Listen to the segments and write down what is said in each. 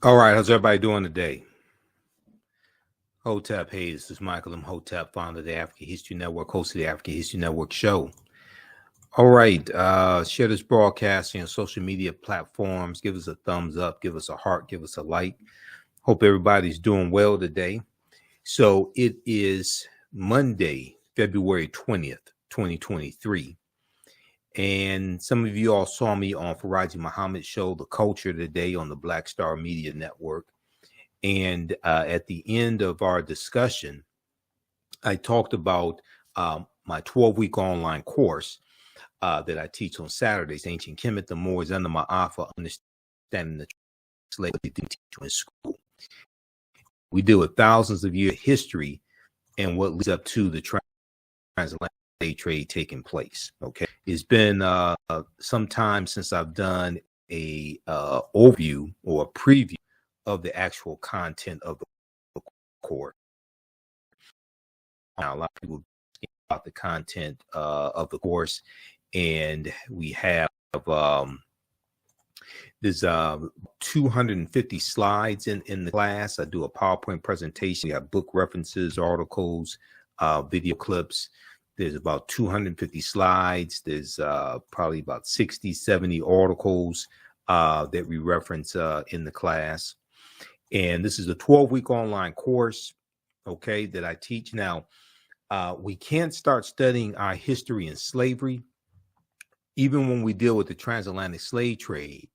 All right, how's everybody doing today? Hotep, hey, this is Michael Imhotep, founder of the African History Network, host of the African History Network show. All right, share this broadcast on social media platforms. Give us a thumbs up, give us a heart, give us a like. Hope everybody's doing well today. So it is Monday, February 20th, 2023. And some of you all saw me on Faraji Muhammad's show, The Culture, today on the Black Star Media Network. And at the end of our discussion, I talked about my 12-week online course that I teach on Saturdays, Ancient Kemet, the Moors, and the Ma'afa, Understanding the Slavery in School. We deal with thousands of years of history and what leads up to the transatlantic slave trade taking place. Okay, it's been some time since I've done a overview or a preview of the actual content of the course. Now, a lot of people about the content of the course, and we have there's 250 slides in the class. I do a PowerPoint presentation. We have book references, articles, video clips. There's about 250 slides. There's probably about 60, 70 articles that we reference in the class. And this is a 12-week online course, okay, that I teach. Now, we can't start studying our history in slavery, even when we deal with the transatlantic slave trade.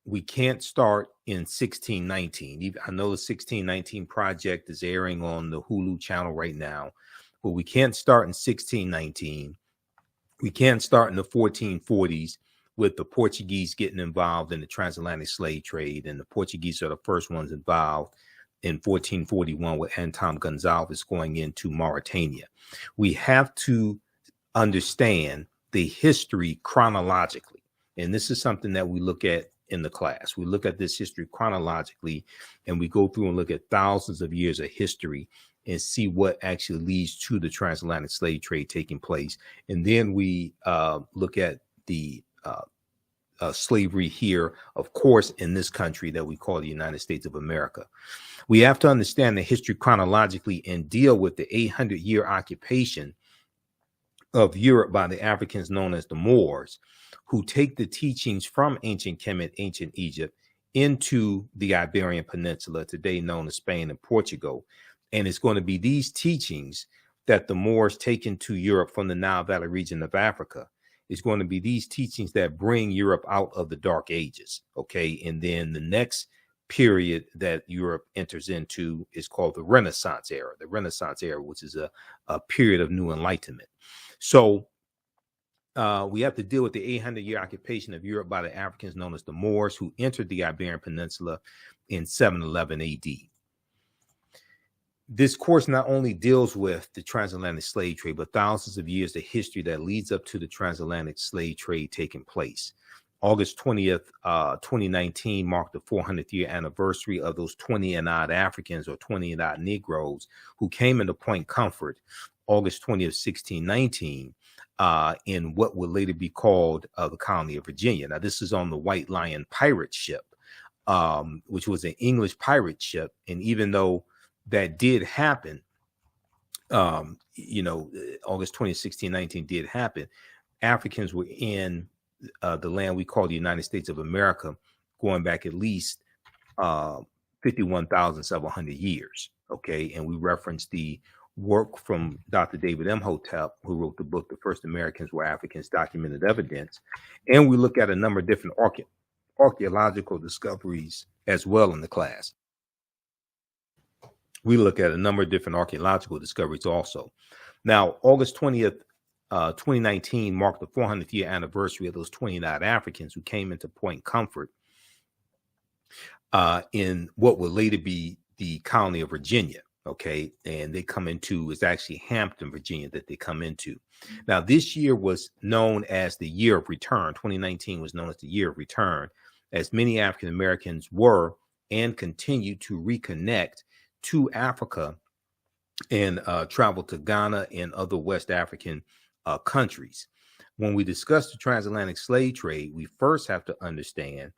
We can't start in 1619. I know the 1619 project is airing on the Hulu channel right now, but we can't start in 1619. We can't start in the 1440s. With the Portuguese getting involved in the transatlantic slave trade, and the Portuguese are the first ones involved in 1441 with Anton Gonzalez going into Mauritania. We have to understand the history chronologically, and this is something that we look at in the class. We look at this history chronologically, and we go through and look at thousands of years of history and see what actually leads to the transatlantic slave trade taking place. And then we look at the slavery here, of course, in this country that we call the United States of America. We have to understand the history chronologically and deal with the 800-year occupation of Europe by the Africans known as the Moors, who take the teachings from ancient Kemet, ancient Egypt, into the Iberian Peninsula, today known as Spain and Portugal. And it's going to be these teachings that the Moors take into Europe from the Nile Valley region of Africa. It's going to be these teachings that bring Europe out of the Dark Ages, okay? And then the next period that Europe enters into is called the Renaissance era, which is a period of new enlightenment. So we have to deal with the 800-year occupation of Europe by the Africans known as the Moors, who entered the Iberian Peninsula in 711 AD. This course not only deals with the transatlantic slave trade, but thousands of years of history that leads up to the transatlantic slave trade taking place. August 20th, 2019 marked the 400th year anniversary of those 20 and odd Africans or 20 and odd Negroes who came into Point Comfort, August 20th, 1619, in what would later be called the colony of Virginia. Now, this is on the White Lion pirate ship, which was an English pirate ship. And even though that did happen, August 20th, 1619 did happen, Africans were in the land we call the United States of America, going back at least 51,700 years. Okay. And we referenced the work from Dr. David Imhotep, who wrote the book, The First Americans Were Africans, Documented Evidence. And we look at a number of different archaeological discoveries as well in the class. We look at a number of different archaeological discoveries also. Now, August 20th, 2019 marked the 400th year anniversary of those 29 Africans who came into Point Comfort in what would later be the colony of Virginia. Okay, and they come into, it's actually Hampton, Virginia, that they come into. Now, this year was known as the year of return. 2019 was known as the year of return, as many African Americans were and continue to reconnect to Africa and travel to Ghana and other West African countries. When we discuss the transatlantic slave trade, we first have to understand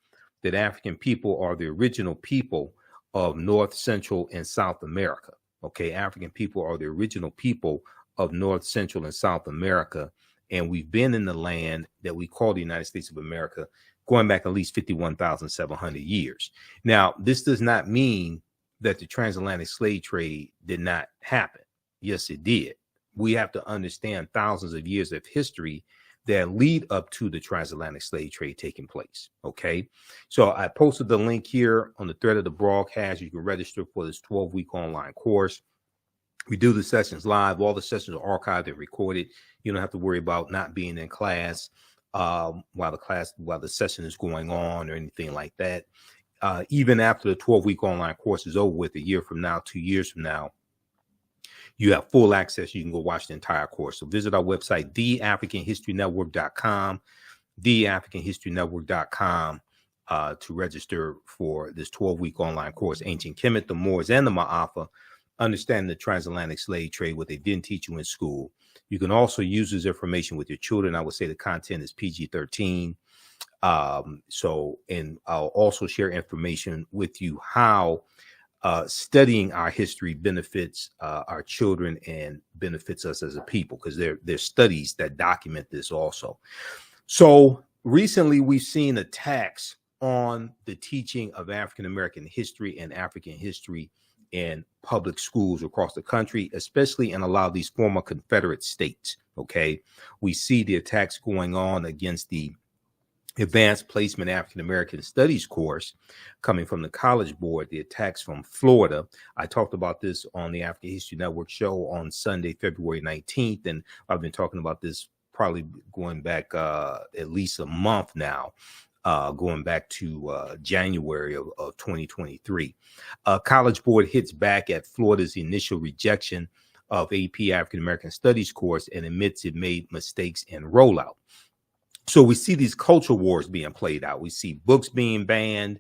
that African people are the original people of North, Central, and South America. Okay, African people are the original people of North, Central, and South America. And we've been in the land that we call the United States of America going back at least 51,700 years. Now, this does not mean that the transatlantic slave trade did not happen. Yes, it did. We have to understand thousands of years of history that lead up to the transatlantic slave trade taking place. Okay, so I posted the link here on the thread of the broadcast. You can register for this 12-week online course. We do the sessions live. All the sessions are archived and recorded. You don't have to worry about not being in class while the session is going on or anything like that. Even after the 12-week online course is over with, a year from now, 2 years from now, you have full access. You can go watch the entire course. So visit our website, theafricanhistorynetwork.com, theafricanhistorynetwork.com, to register for this 12-week online course, Ancient Kemet, the Moors, and the Ma'afa, understanding the transatlantic slave trade, what they didn't teach you in school. You can also use this information with your children. I would say the content is PG-13. And I'll also share information with you how studying our history benefits our children and benefits us as a people, because there's studies that document this also. So recently we've seen attacks on the teaching of African American history and African history in public schools across the country, especially in a lot of these former Confederate states. Okay, we see the attacks going on against the Advanced Placement African American Studies course coming from the College Board, the attacks from Florida. I talked about this on the African History Network show on Sunday, February 19th, and I've been talking about this probably going back at least a month now, going back to January of 2023. College Board hits back at Florida's initial rejection of AP African American Studies course and admits it made mistakes in rollout. So we see these culture wars being played out. We see books being banned.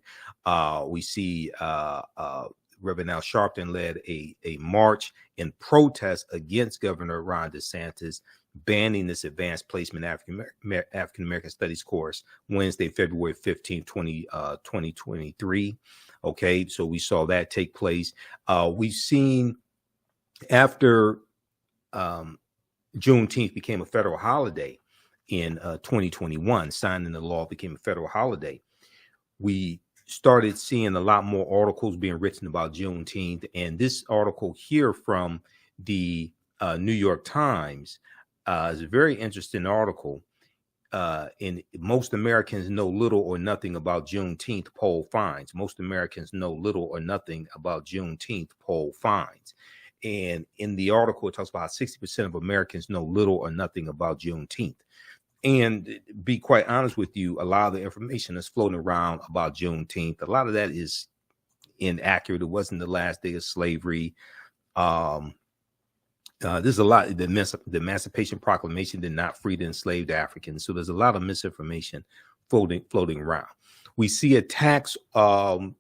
We see Reverend Al Sharpton led a march in protest against Governor Ron DeSantis banning this Advanced Placement African American Studies course Wednesday, February 15, 2023. Okay, so we saw that take place. We've seen after Juneteenth became a federal holiday in 2021, signing the law became a federal holiday, we started seeing a lot more articles being written about Juneteenth. And this article here from the New York Times is a very interesting article. And most Americans know little or nothing about Juneteenth, poll finds. Most Americans know little or nothing about Juneteenth, poll finds. And in the article, it talks about 60% of Americans know little or nothing about Juneteenth. And be quite honest with you, a lot of the information that's floating around about Juneteenth, a lot of that is inaccurate. It wasn't the last day of slavery. There's a lot. The Emancipation Proclamation did not free the enslaved Africans. So there's a lot of misinformation floating around. We see attacks on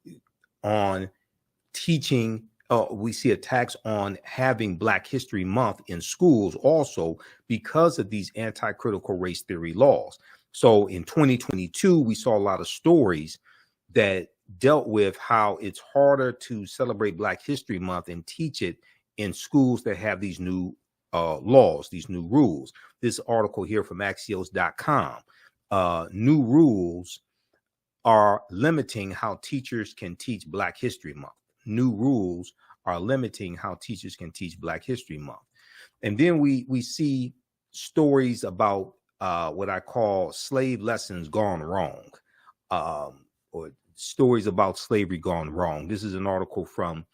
teaching. We see attacks on having Black History Month in schools also because of these anti-critical race theory laws. So in 2022, we saw a lot of stories that dealt with how it's harder to celebrate Black History Month and teach it in schools that have these new laws, these new rules. This article here from Axios.com, new rules are limiting how teachers can teach Black History Month. New rules are limiting how teachers can teach Black History Month. And then we see stories about what I call slave lessons gone wrong, or stories about slavery gone wrong. This is an article from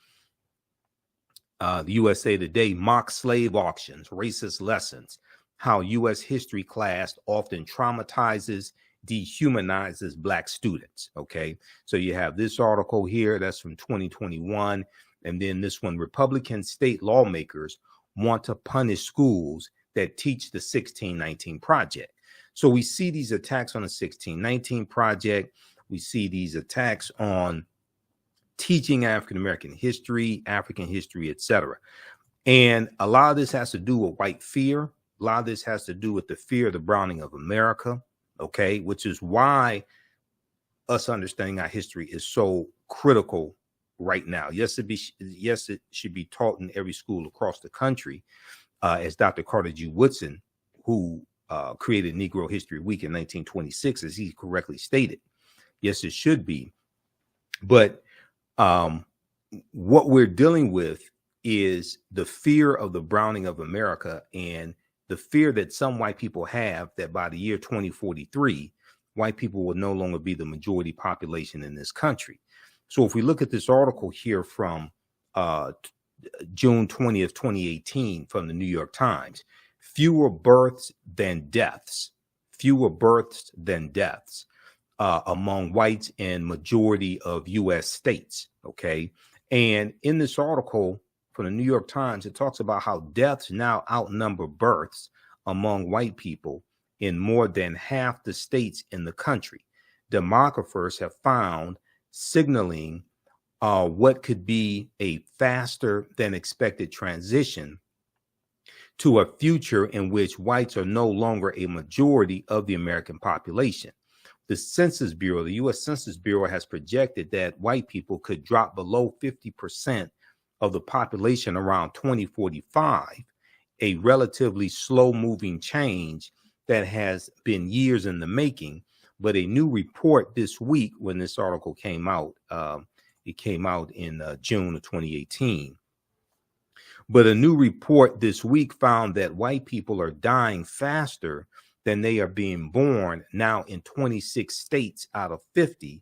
the USA Today, Mock Slave Auctions, Racist Lessons, How U.S. History Class Often Traumatizes, Dehumanizes Black Students. Okay, so you have this article here that's from 2021, and then this one, Republican state lawmakers want to punish schools that teach the 1619 Project. So we see these attacks on the 1619 Project. We see these attacks on teaching African American history, African history, etc. And a lot of this has to do with white fear. A lot of this has to do with the fear of the browning of America. Okay, which is why us understanding our history is so critical right now. Yes, it should be taught in every school across the country, as Dr. Carter G. Woodson, who created Negro History Week in 1926, as he correctly stated. Yes, it should be. But what we're dealing with is the fear of the browning of America, and the fear that some white people have that by the year 2043, white people will no longer be the majority population in this country. So if we look at this article here from June 20th, 2018 from the New York Times, fewer births than deaths among whites in majority of U.S. states. Okay. And in this article from the New York Times, it talks about how deaths now outnumber births among white people in more than half the states in the country. Demographers have found signaling what could be a faster than expected transition to a future in which whites are no longer a majority of the American population. The Census Bureau, the U.S. Census Bureau, has projected that white people could drop below 50% of the population around 2045, a relatively slow-moving change that has been years in the making. But a new report this week, when this article came out, it came out in June of 2018. But a new report this week found that white people are dying faster than they are being born now in 26 states out of 50,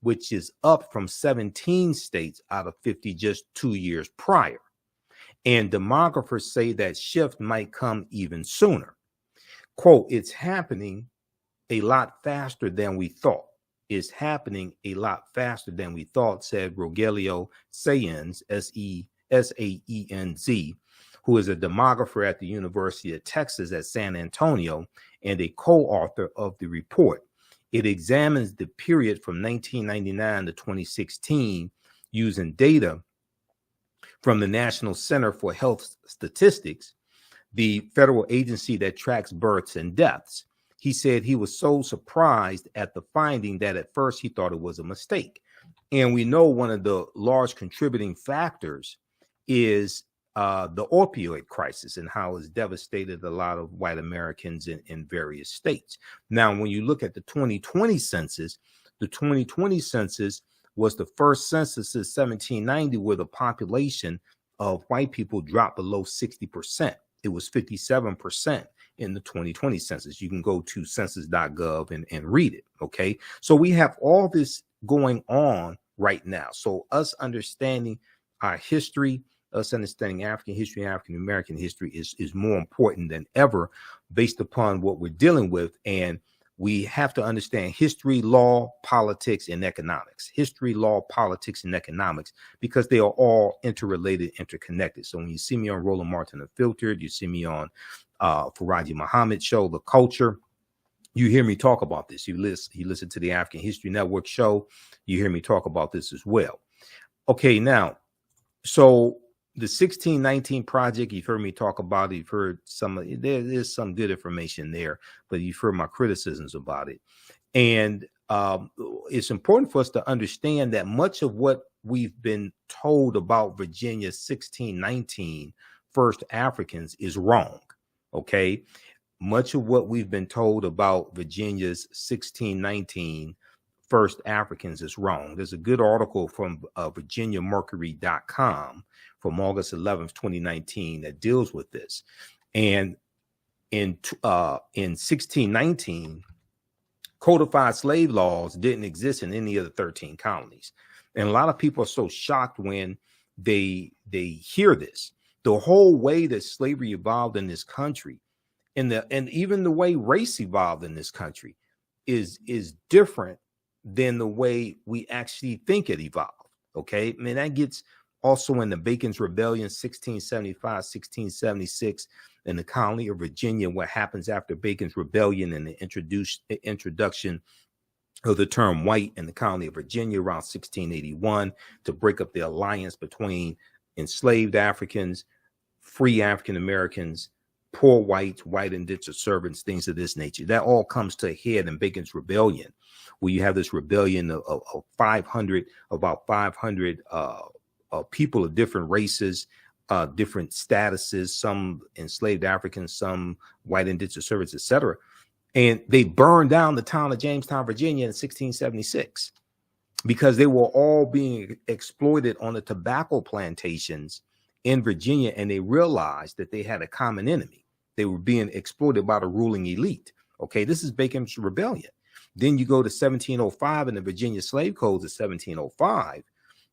which is up from 17 states out of 50 just 2 years prior. And demographers say that shift might come even sooner. Quote, "It's happening a lot faster than we thought. It's happening a lot faster than we thought," said Rogelio Saenz, Saenz, who is a demographer at the University of Texas at San Antonio and a co-author of the report. It examines the period from 1999 to 2016 using data from the National Center for Health Statistics, the federal agency that tracks births and deaths. He said he was so surprised at the finding that at first he thought it was a mistake. And we know one of the large contributing factors is the opioid crisis and how it's devastated a lot of white Americans in various states. Now, when you look at the 2020 census, the 2020 census was the first census since 1790 where the population of white people dropped below 60%. It was 57% in the 2020 census. You can go to census.gov and read it. Okay. So we have all this going on right now. So us understanding our history, us understanding African history, African American history is more important than ever based upon what we're dealing with. And we have to understand history, law, politics, and economics. History, law, politics, and economics, because they are all interrelated, interconnected. So when you see me on Roland Martin Unfiltered, you see me on Faraji Muhammad show, The Culture, you hear me talk about this. You listen to the African History Network show, you hear me talk about this as well. Okay, now, so the 1619 project, you've heard me talk about it. You've heard there's some good information there, but you've heard my criticisms about it. And it's important for us to understand that much of what we've been told about Virginia's 1619 first Africans is wrong. Okay. Much of what we've been told about Virginia's 1619 first Africans is wrong. There's a good article from VirginiaMercury.com from August 11th, 2019 that deals with this. And in 1619, codified slave laws didn't exist in any of the 13 colonies. And a lot of people are so shocked when they hear this. The whole way that slavery evolved in this country and even the way race evolved in this country is different than the way we actually think it evolved. Okay. I mean, that gets also in the Bacon's Rebellion, 1675, 1676, in the colony of Virginia, what happens after Bacon's Rebellion and the introduction of the term white in the colony of Virginia around 1681 to break up the alliance between enslaved Africans, free African Americans, poor whites, white indentured servants, things of this nature. That all comes to a head in Bacon's Rebellion, where you have this rebellion of 500, about 500 people of different races, different statuses, some enslaved Africans, some white indentured servants, etc. And they burned down the town of Jamestown, Virginia in 1676 because they were all being exploited on the tobacco plantations in Virginia, and they realized that they had a common enemy. They were being exploited by the ruling elite. Okay, this is Bacon's Rebellion. Then you go to 1705 and the Virginia Slave Codes of 1705,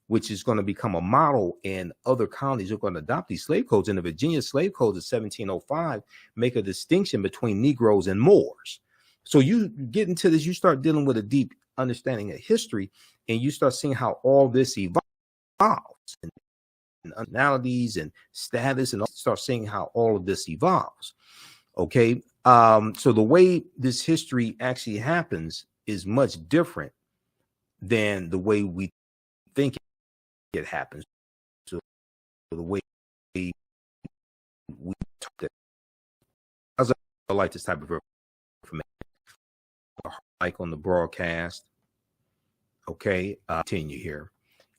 which is going to become a model, and other colonies are going to adopt these slave codes. And the Virginia Slave Codes of 1705 make a distinction between Negroes and Moors. So you get into this, you start dealing with a deep understanding of history, and you start seeing how all this evolves, and nationalities and status, and start seeing how all of this evolves. Okay, so the way this history actually happens is much different than the way we think it happens. So the way we talk, that I like this type of information, like on the broadcast. Okay, continue here.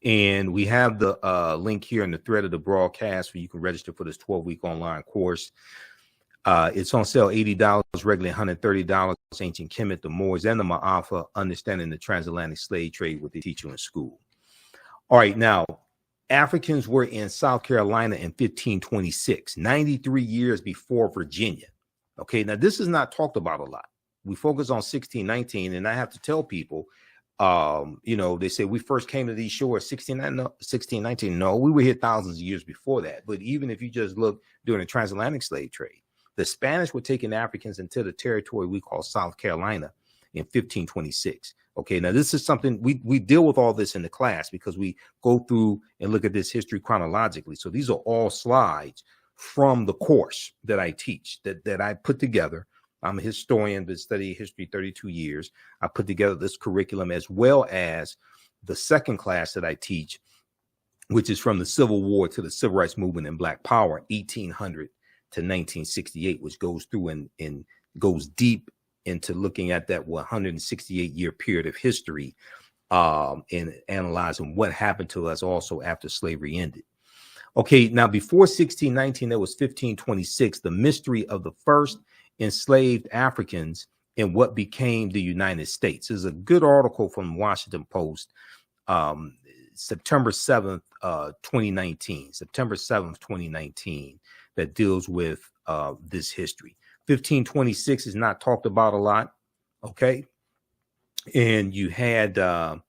And we have the link here in the thread of the broadcast where you can register for this 12-week online course. It's on sale $80, regularly $130. Ancient Kemet, the Moors, and the Ma'afa, understanding the transatlantic slave trade, what they teach you in school. All right, now, Africans were in South Carolina in 1526, 93 years before Virginia. Okay, now this is not talked about a lot. We focus on 1619, and I have to tell people, you know, they say we first came to these shores 1619. No, we were here thousands of years before that. But even if you just look during the transatlantic slave trade, the Spanish were taking Africans into the territory we call South Carolina in 1526. Okay, now this is something we deal with all this in the class because we go through and look at this history chronologically. So these are all slides from the course that I teach, that I put together. I'm a historian that studied history 32 years. I put together this curriculum as well as the second class that I teach, which is from the Civil War to the Civil Rights Movement and Black Power, 1800 to 1968, which goes through and goes deep into looking at that 168-year period of history, and analyzing what happened to us also after slavery ended. Okay, now before 1619, there was 1526, the mystery of the first enslaved Africans in what became the United States. There's a good article from Washington Post, September 7th, 2019, September 7th, 2019, that deals with this history. 1526 is not talked about a lot, okay? And you had those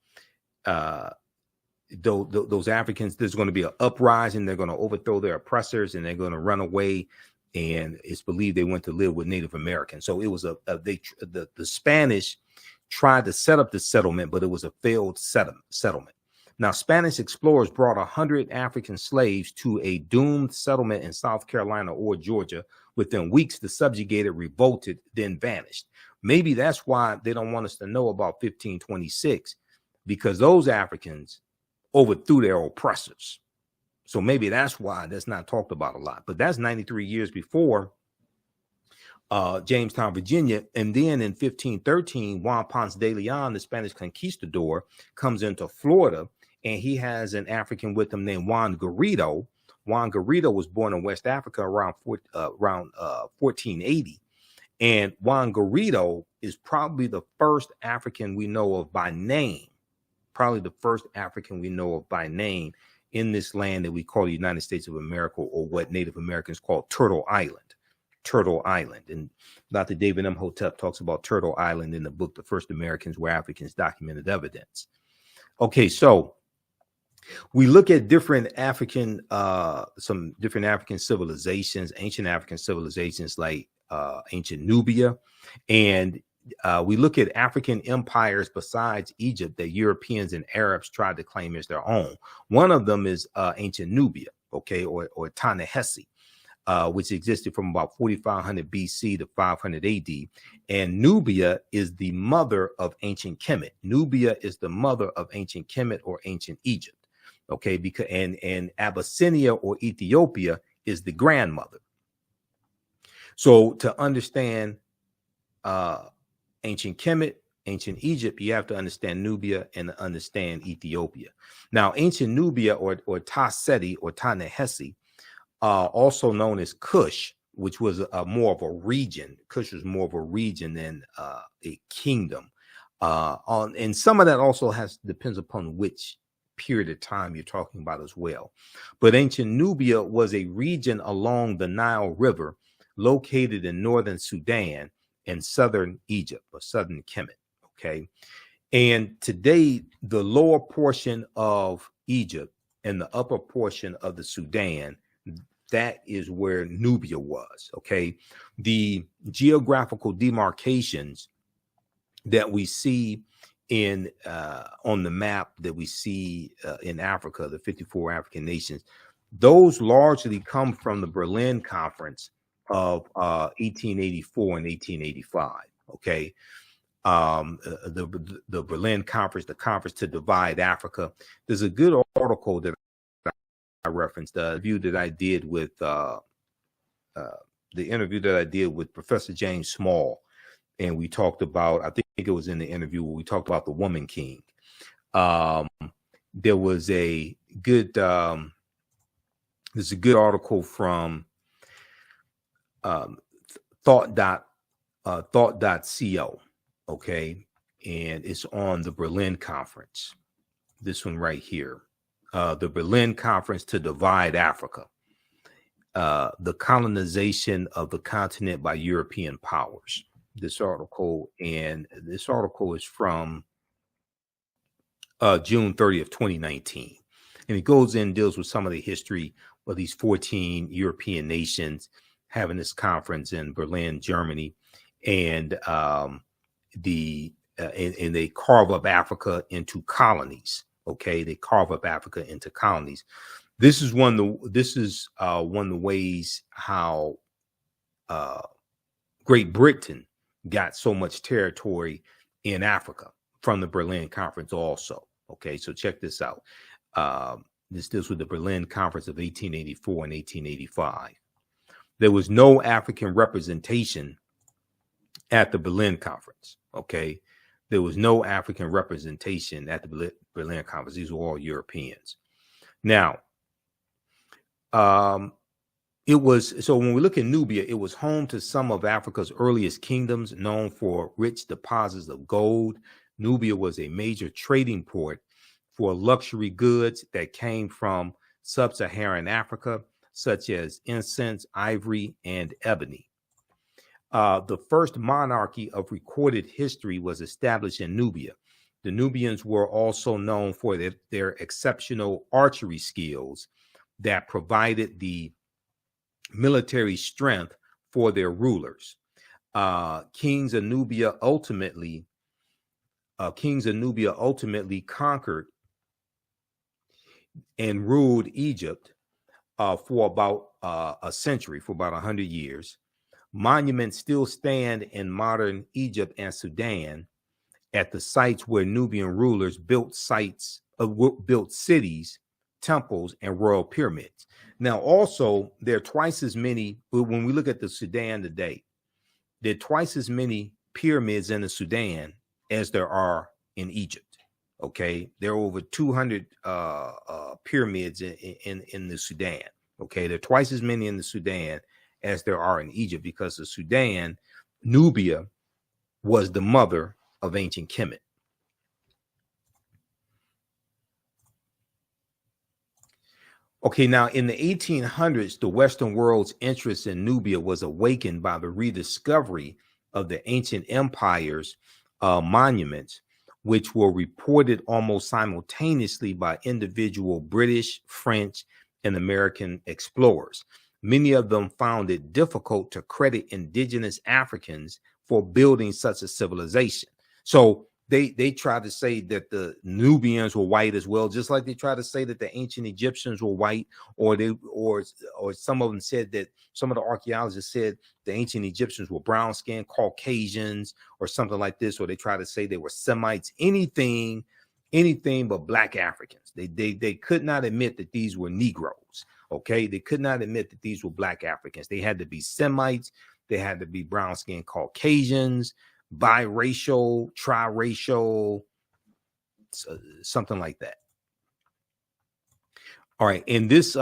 Africans, there's going to be an uprising, they're going to overthrow their oppressors, and they're going to run away, and it's believed they went to live with Native Americans. So it was the Spanish tried to set up the settlement, but it was a failed settlement. Now, Spanish explorers brought 100 African slaves to a doomed settlement in South Carolina or Georgia. Within weeks, the subjugated revolted, then vanished. Maybe that's why they don't want us to know about 1526, because those Africans overthrew their oppressors. So maybe that's why that's not talked about a lot. But that's 93 years before Jamestown, Virginia. And then in 1513, Juan Ponce de Leon, the Spanish conquistador, comes into Florida, and he has an African with him named Juan Garrido. Juan Garrido was born in West Africa around 1480. And Juan Garrido is probably the first African we know of by name, in this land that we call the United States of America, or what Native Americans call Turtle Island. And Dr. David Imhotep talks about Turtle Island in the book, The First Americans Were Africans, Documented Evidence. Okay, so we look at different African, some different African civilizations, ancient African civilizations like ancient Nubia, and we look at African empires besides Egypt that Europeans and Arabs tried to claim as their own. One of them is ancient Nubia, okay, or Ta-Nehisi, which existed from about 4500 BC to 500 AD. And Nubia is the mother of ancient Kemet. Nubia is the mother of ancient Kemet or ancient Egypt. Okay, because and Abyssinia or Ethiopia is the grandmother. So to understand ancient Kemet, ancient Egypt, you have to understand Nubia and understand Ethiopia. Now, ancient Nubia or Ta-Seti or Ta-Nehesi, also known as Kush, which was more of a region. Kush was more of a region than a kingdom. And some of that also depends upon which period of time you're talking about as well. But ancient Nubia was a region along the Nile River located in northern Sudan and southern Egypt or southern Kemet. Okay. And today, the lower portion of Egypt and the upper portion of the Sudan, that is where Nubia was. Okay. The geographical demarcations that we see in on the map that we see in Africa, the 54 African nations, those largely come from the Berlin Conference of 1884 and 1885. Okay. The Berlin Conference, the conference to divide Africa. There's a good article that I referenced, the interview that I did with Professor James Small, and we talked about, I think it was in the interview where we talked about the Woman King. There was a good there's a good article from thought.co. Okay, and it's on the Berlin Conference. This one right here, the Berlin Conference to divide Africa, the colonization of the continent by European powers. This article is from June 30th, 2019, and it goes in, deals with some of the history of these 14 European nations having this conference in Berlin, Germany, and they carve up Africa into colonies. Okay, they carve up Africa into colonies. This is one of the ways how Great Britain got so much territory in Africa from the Berlin Conference also. Okay, so check this out. This deals with the Berlin Conference of 1884 and 1885. There was no African representation at the Berlin Conference. Okay, there was no African representation at the Berlin Conference. These were all Europeans. Now, it was, so when we look at Nubia, it was home to some of Africa's earliest kingdoms, known for rich deposits of gold. Nubia was a major trading port for luxury goods that came from sub-Saharan Africa, such as incense, ivory, and ebony. The first monarchy of recorded history was established in Nubia. The Nubians were also known for their exceptional archery skills that provided the military strength for their rulers. Kings of Nubia ultimately conquered and ruled Egypt for about a century, for about 100 years. Monuments still stand in modern Egypt and Sudan at the sites where Nubian rulers built cities, temples, and royal pyramids. Now, also, there are twice as many, when we look at the Sudan today, there are twice as many pyramids in the Sudan as there are in Egypt. Okay, there are over 200 pyramids in the Sudan. Okay, there are twice as many in the Sudan as there are in Egypt, because the Sudan, Nubia, was the mother of ancient Kemet. Okay, now in the 1800s, the Western world's interest in Nubia was awakened by the rediscovery of the ancient empire's monuments, which were reported almost simultaneously by individual British, French, and American explorers. Many of them found it difficult to credit indigenous Africans for building such a civilization. So they tried to say that the Nubians were white as well, just like they tried to say that the ancient Egyptians were white, or some of them said that, some of the archaeologists said the ancient Egyptians were brown skinned Caucasians or something like this, or they tried to say they were Semites, anything but black Africans. They could not admit that these were Negroes. Okay, they could not admit that these were black Africans. They had to be Semites, They had to be brown-skinned Caucasians, biracial, triracial, something like that. All right, in this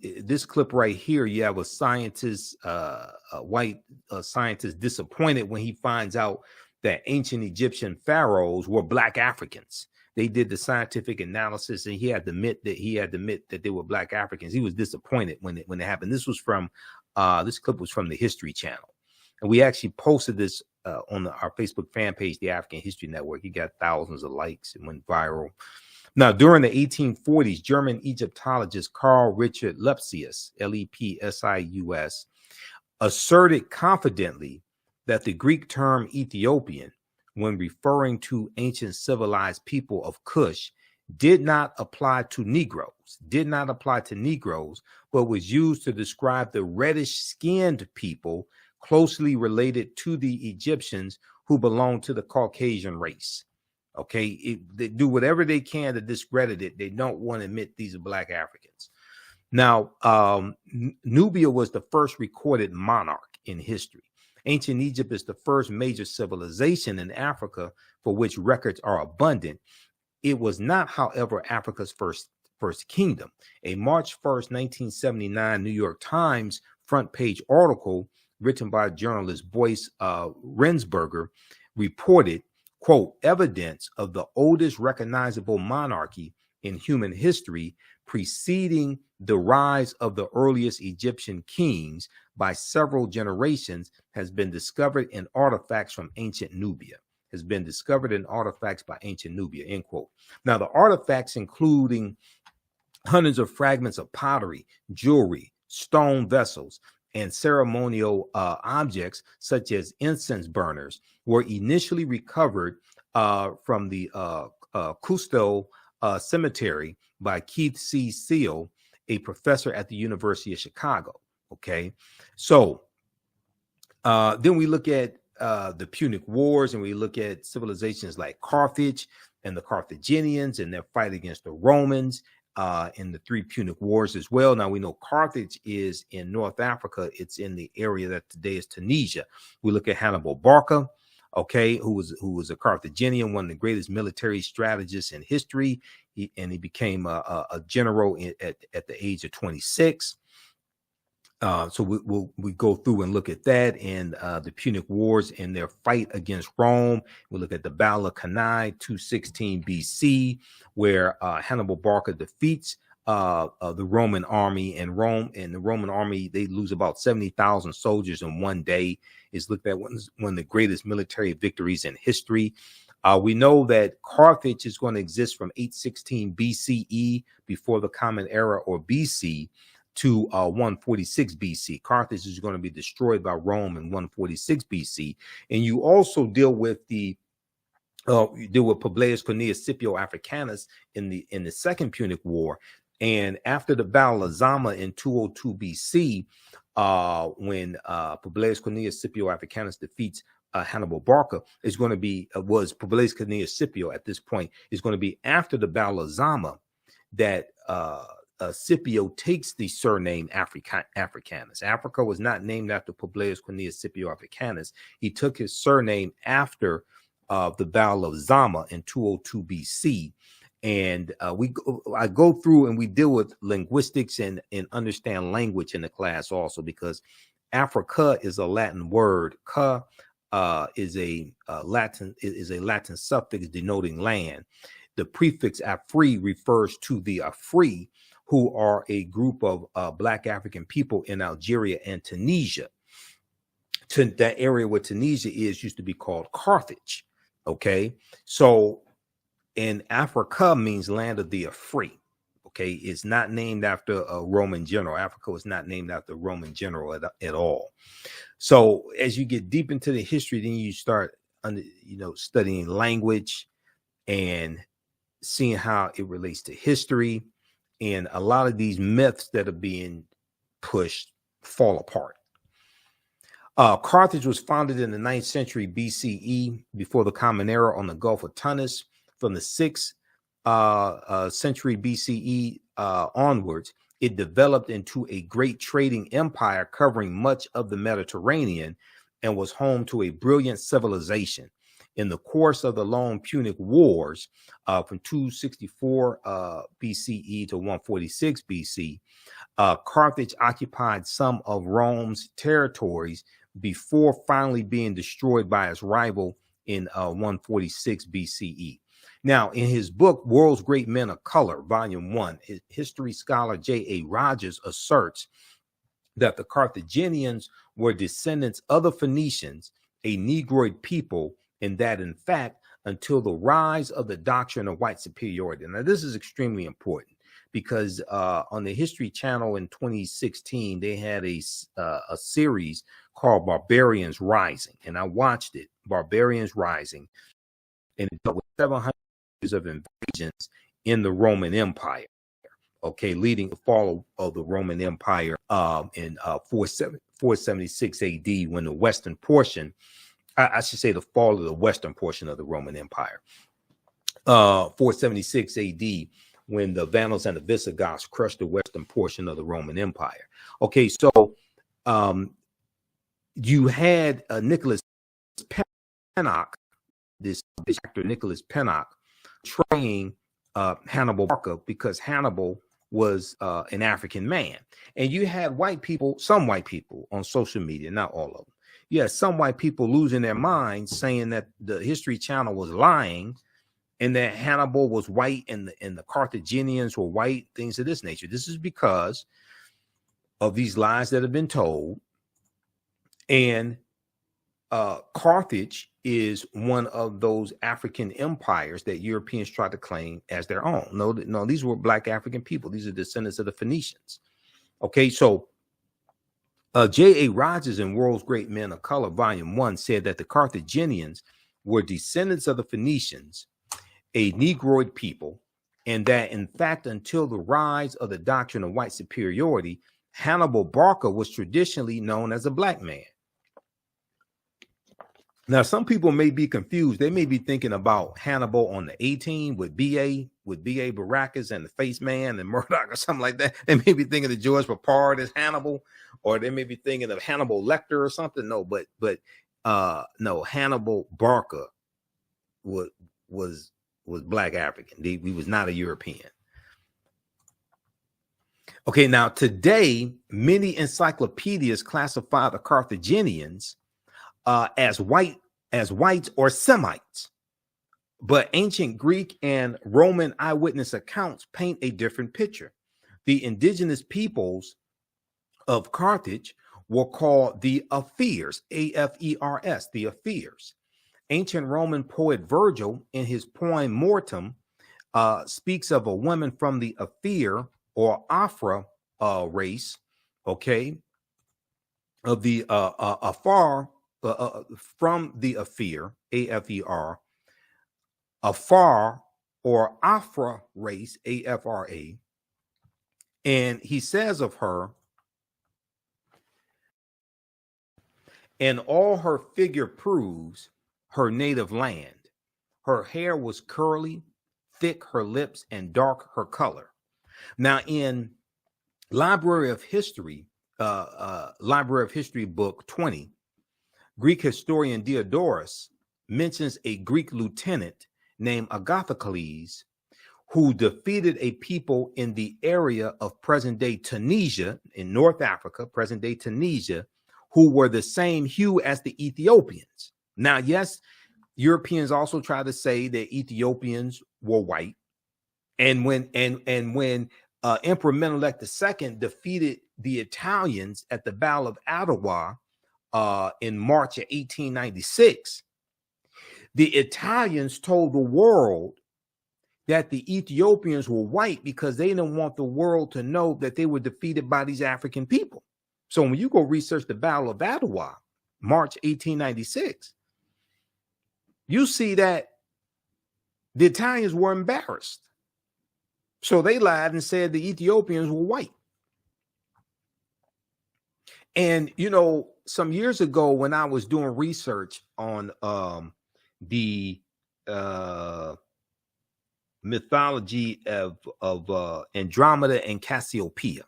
this clip right here, you have a scientist, a white scientist, disappointed when he finds out that ancient Egyptian pharaohs were Black Africans. They did the scientific analysis, and he had to admit that they were Black Africans. He was disappointed when it happened. This was from this clip was from the History Channel, and we actually posted this on our Facebook fan page, the African History Network. He got thousands of likes. It went viral. Now, during the 1840s, German Egyptologist Carl Richard Lepsius, Lepsius, asserted confidently that the Greek term Ethiopian, when referring to ancient civilized people of Kush, did not apply to Negroes, but was used to describe the reddish-skinned people closely related to the Egyptians who belonged to the Caucasian race. Okay, they do whatever they can to discredit it. They don't want to admit these are Black Africans. Now, Nubia was the first recorded monarch in history. Ancient Egypt is the first major civilization in Africa for which records are abundant. It was not, however, Africa's first kingdom. A March 1st, 1979 New York Times front page article written by journalist Boyce Rensberger reported, quote, evidence of the oldest recognizable monarchy in human history preceding the rise of the earliest Egyptian kings by several generations has been discovered in artifacts from ancient Nubia. End quote. Now, the artifacts including hundreds of fragments of pottery, jewelry, stone vessels, and ceremonial objects such as incense burners were initially recovered from the Cusco Cemetery by Keith C. Seal, a professor at the University of Chicago. Okay, so then we look at the Punic Wars, and we look at civilizations like Carthage and the Carthaginians and their fight against the Romans in the three Punic Wars as well. Now we know Carthage is in North Africa. It's in the area that today is Tunisia. We look at Hannibal Barca, okay, who was a Carthaginian, one of the greatest military strategists in history. He became a general at the age of 26. So we go through and look at that and the Punic Wars and their fight against Rome. We look at the Battle of Cannae, 216 BC, where Hannibal Barca defeats the Roman army, and the Roman army, they lose about 70,000 soldiers in one day. It's looked at one of the greatest military victories in history. We know that Carthage is going to exist from 816 BCE, before the Common Era, or BC, to 146 BC. Carthage is going to be destroyed by Rome in 146 BC. And you also deal with Publius Cornelius Scipio Africanus in the Second Punic War. And after the Battle of Zama in 202 BC, when Publius Cornelius Scipio Africanus defeats Hannibal Barca, was Publius Cornelius Scipio at this point, is going to be after the Battle of Zama that Scipio takes the surname Africanus. Africa was not named after Publius Cornelius Scipio Africanus. He took his surname after the Battle of Zama in 202 BC. And I go through and we deal with linguistics and understand language in the class also, because Africa is a Latin word. Ca is a Latin suffix denoting land. The prefix Afri refers to the Afri, who are a group of Black African people in Algeria and Tunisia. That area where Tunisia used to be called Carthage. Okay, so in Africa means land of the Afri. Okay, it's not named after a Roman general. Africa was not named after a Roman general at all. So as you get deep into the history, then you start studying language and seeing how it relates to history. And a lot of these myths that are being pushed fall apart. Carthage was founded in the 9th century BCE, before the Common Era, on the Gulf of Tunis. From the 6th century BCE onwards, it developed into a great trading empire covering much of the Mediterranean and was home to a brilliant civilization. In the course of the long Punic Wars from 264 BCE to 146 BC, Carthage occupied some of Rome's territories before finally being destroyed by its rival in 146 BCE. Now, in his book, World's Great Men of Color, Volume 1, history scholar J.A. Rogers asserts that the Carthaginians were descendants of the Phoenicians, a Negroid people, and that, in fact, until the rise of the doctrine of white superiority. Now, this is extremely important because on the History Channel in 2016, they had a series called Barbarians Rising, and I watched it, Barbarians Rising, and it dealt with 700 years of invasions in the Roman Empire, okay, leading to the fall of the Roman Empire in 476 AD, when the western portion, I should say the fall of the western portion of the Roman Empire, 476 AD, when the Vandals and the Visigoths crushed the western portion of the Roman Empire. Okay, so you had Nicholas Pennock, this actor Nicholas Pennock, training Hannibal Barca because Hannibal was an African man. And you had white people, some white people on social media, not all of them. Yeah, some white people losing their minds saying that the History Channel was lying and that Hannibal was white and the Carthaginians were white, things of this nature. This is because of these lies that have been told. And Carthage is one of those African empires that Europeans tried to claim as their own. No, these were Black African people. These are descendants of the Phoenicians. Okay, so J.A. Rogers in World's Great Men of Color, Volume 1, said that the Carthaginians were descendants of the Phoenicians, a Negroid people, and that, in fact, until the rise of the doctrine of white superiority, Hannibal Barca was traditionally known as a Black man. Now, some people may be confused. They may be thinking about Hannibal on the A-Team with B.A. Baracus and the Face Man and Murdoch or something like that. They may be thinking of George Papard as Hannibal, or they may be thinking of Hannibal Lecter or something. No, but no, Hannibal Barca was Black African. He was not a European. Okay, now today, many encyclopedias classify the Carthaginians as whites or Semites, but ancient Greek and Roman eyewitness accounts paint a different picture. The indigenous peoples of Carthage were called the Afers, A-F-E-R-S, the Afers. Ancient Roman poet Virgil, in his poem Mortem, speaks of a woman from the Afer or Afra race, okay, of the Afar. From the Afer, A-F-E-R, Afar or Afra race, A-F-R-A, and he says of her, and all her figure proves her native land. Her hair was curly, thick her lips, and dark her color. Now, in Library of History book 20, Greek historian Diodorus mentions a Greek lieutenant named Agathocles who defeated a people in the area of present-day Tunisia in North Africa, present-day Tunisia, who were the same hue as the Ethiopians. Now, yes, Europeans also try to say that Ethiopians were white, and when Emperor Menelik II defeated the Italians at the Battle of Adwa in March of 1896, the Italians told the world that the Ethiopians were white because they didn't want the world to know that they were defeated by these African people. So when you go research the Battle of Adwa, March 1896, you see that the Italians were embarrassed. So they lied and said the Ethiopians were white. And, you know, some years ago when I was doing research on the mythology of Andromeda and Cassiopeia.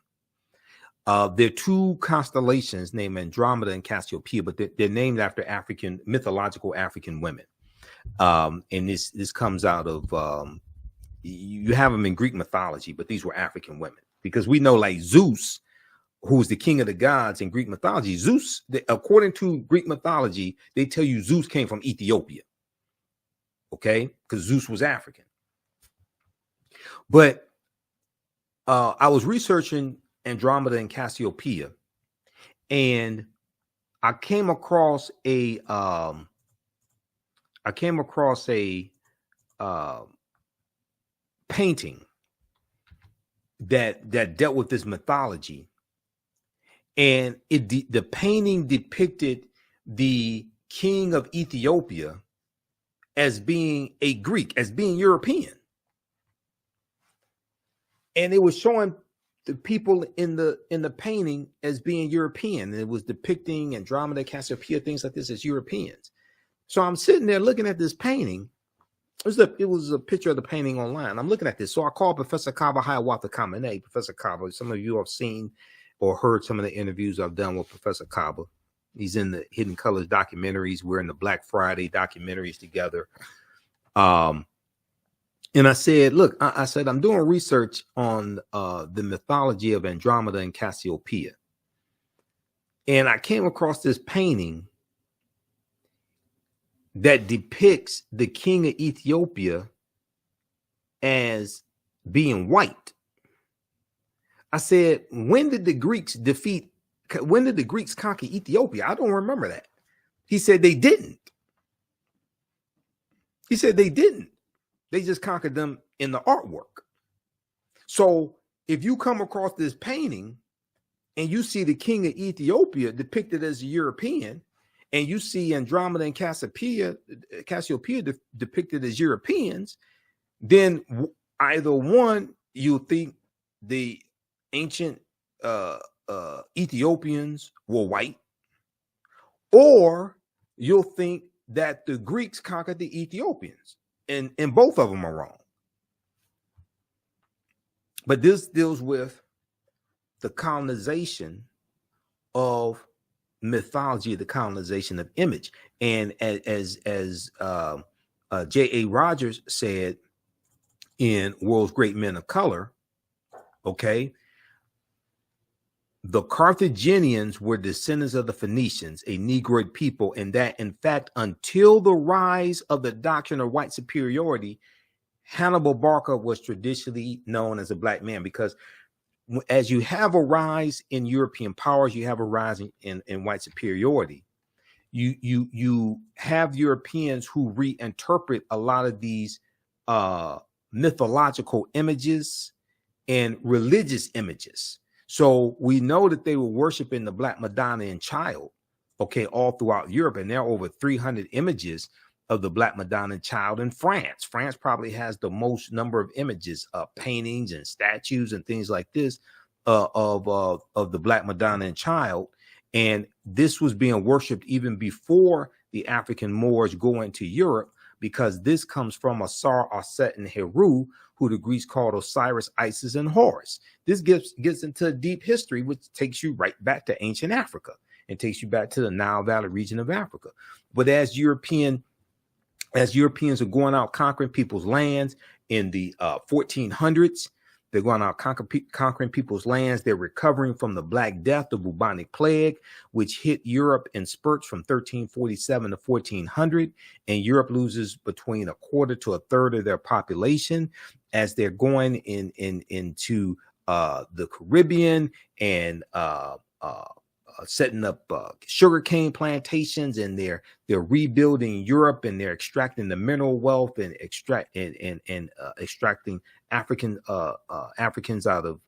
There are two constellations named Andromeda and Cassiopeia, but they're named after mythological African women. And this comes out of you have them in Greek mythology, but these were African women, because we know, like, Zeus, who's the king of the gods in Greek mythology. Zeus, according to Greek mythology, they tell you Zeus came from Ethiopia. Okay, because Zeus was African. But I was researching Andromeda and Cassiopeia, and I came across a painting that dealt with this mythology, and the painting depicted the king of Ethiopia as being a Greek, as being European, and it was showing the people in the painting as being European. And it was depicting Andromeda, Cassiopeia, things like this as Europeans. So I'm sitting there looking at this painting. It was a picture of the painting online. I'm looking at this. So I called Professor Kaba Hiawatha Kamene. Professor Kaba, some of you have seen or heard some of the interviews I've done with Professor Kaba. He's in the Hidden Colors documentaries. We're in the Black Friday documentaries together. And I said, look, I said, I'm doing research on the mythology of Andromeda and Cassiopeia. And I came across this painting that depicts the king of Ethiopia as being white. I said, when did the Greeks conquer Ethiopia? I don't remember that. He said they didn't. He said they didn't. They just conquered them in the artwork. So if you come across this painting and you see the king of Ethiopia depicted as a European, and you see Andromeda and Cassiopeia depicted as Europeans, then either one, you think the ancient Ethiopians were white, or you'll think that the Greeks conquered the Ethiopians. And both of them are wrong. But this deals with the colonization of mythology, the colonization of image. And as J.A. Rogers said in World's Great Men of Color, okay, the Carthaginians were descendants of the Phoenicians, a Negroid people, and that, in fact, until the rise of the doctrine of white superiority, Hannibal Barca was traditionally known as a black man, because as you have a rise in European powers, you have a rise in white superiority. You have Europeans who reinterpret a lot of these mythological images and religious images. So we know that they were worshiping the Black Madonna Child, okay, all throughout Europe. And there are over 300 images of the Black Madonna Child in France. France probably has the most number of images, paintings and statues and things like this of the Black Madonna Child. And this was being worshipped even before the African Moors go into Europe, because this comes from Asar, Aset, and Heru, who the Greeks called Osiris, Isis, and Horus. This gets into a deep history, which takes you right back to ancient Africa and takes you back to the Nile Valley region of Africa. But as Europeans are going out conquering people's lands in the 1400s, they're going out conquering people's lands. They're recovering from the Black Death, the bubonic plague, which hit Europe in spurts from 1347 to 1400. And Europe loses between a quarter to a third of their population as they're going into the Caribbean and setting up sugarcane plantations, and they're rebuilding Europe, and they're extracting the mineral wealth and extracting Africans out of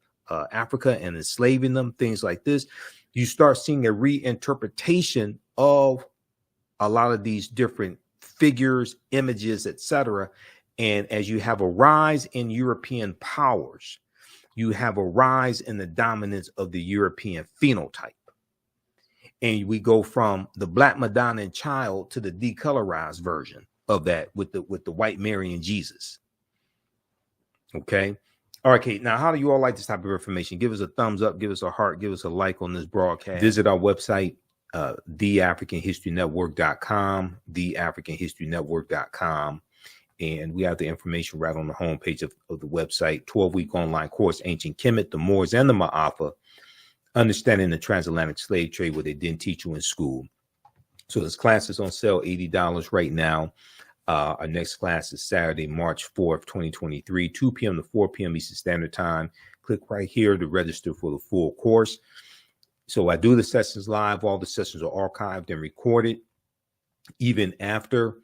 Africa and enslaving them, things like this. You start seeing a reinterpretation of a lot of these different figures, images, etc. And as you have a rise in European powers, you have a rise in the dominance of the European phenotype. And we go from the Black Madonna Child to the decolorized version of that with the white Mary and Jesus. Okay. All right, Kate. Now, how do you all like this type of information? Give us a thumbs up, give us a heart, give us a like on this broadcast. Visit our website, theafricanhistorynetwork.com, theafricanhistorynetwork.com. And we have the information right on the homepage of the website. 12-week online course, Ancient Kemet, the Moors, and the Ma'afa, Understanding the Transatlantic Slave Trade, what they didn't teach you in school. So this class is on sale, $80 right now. Our next class is Saturday, March 4th, 2023, 2 p.m. to 4 p.m. Eastern Standard Time. Click right here to register for the full course. So I do the sessions live. All the sessions are archived and recorded. Even after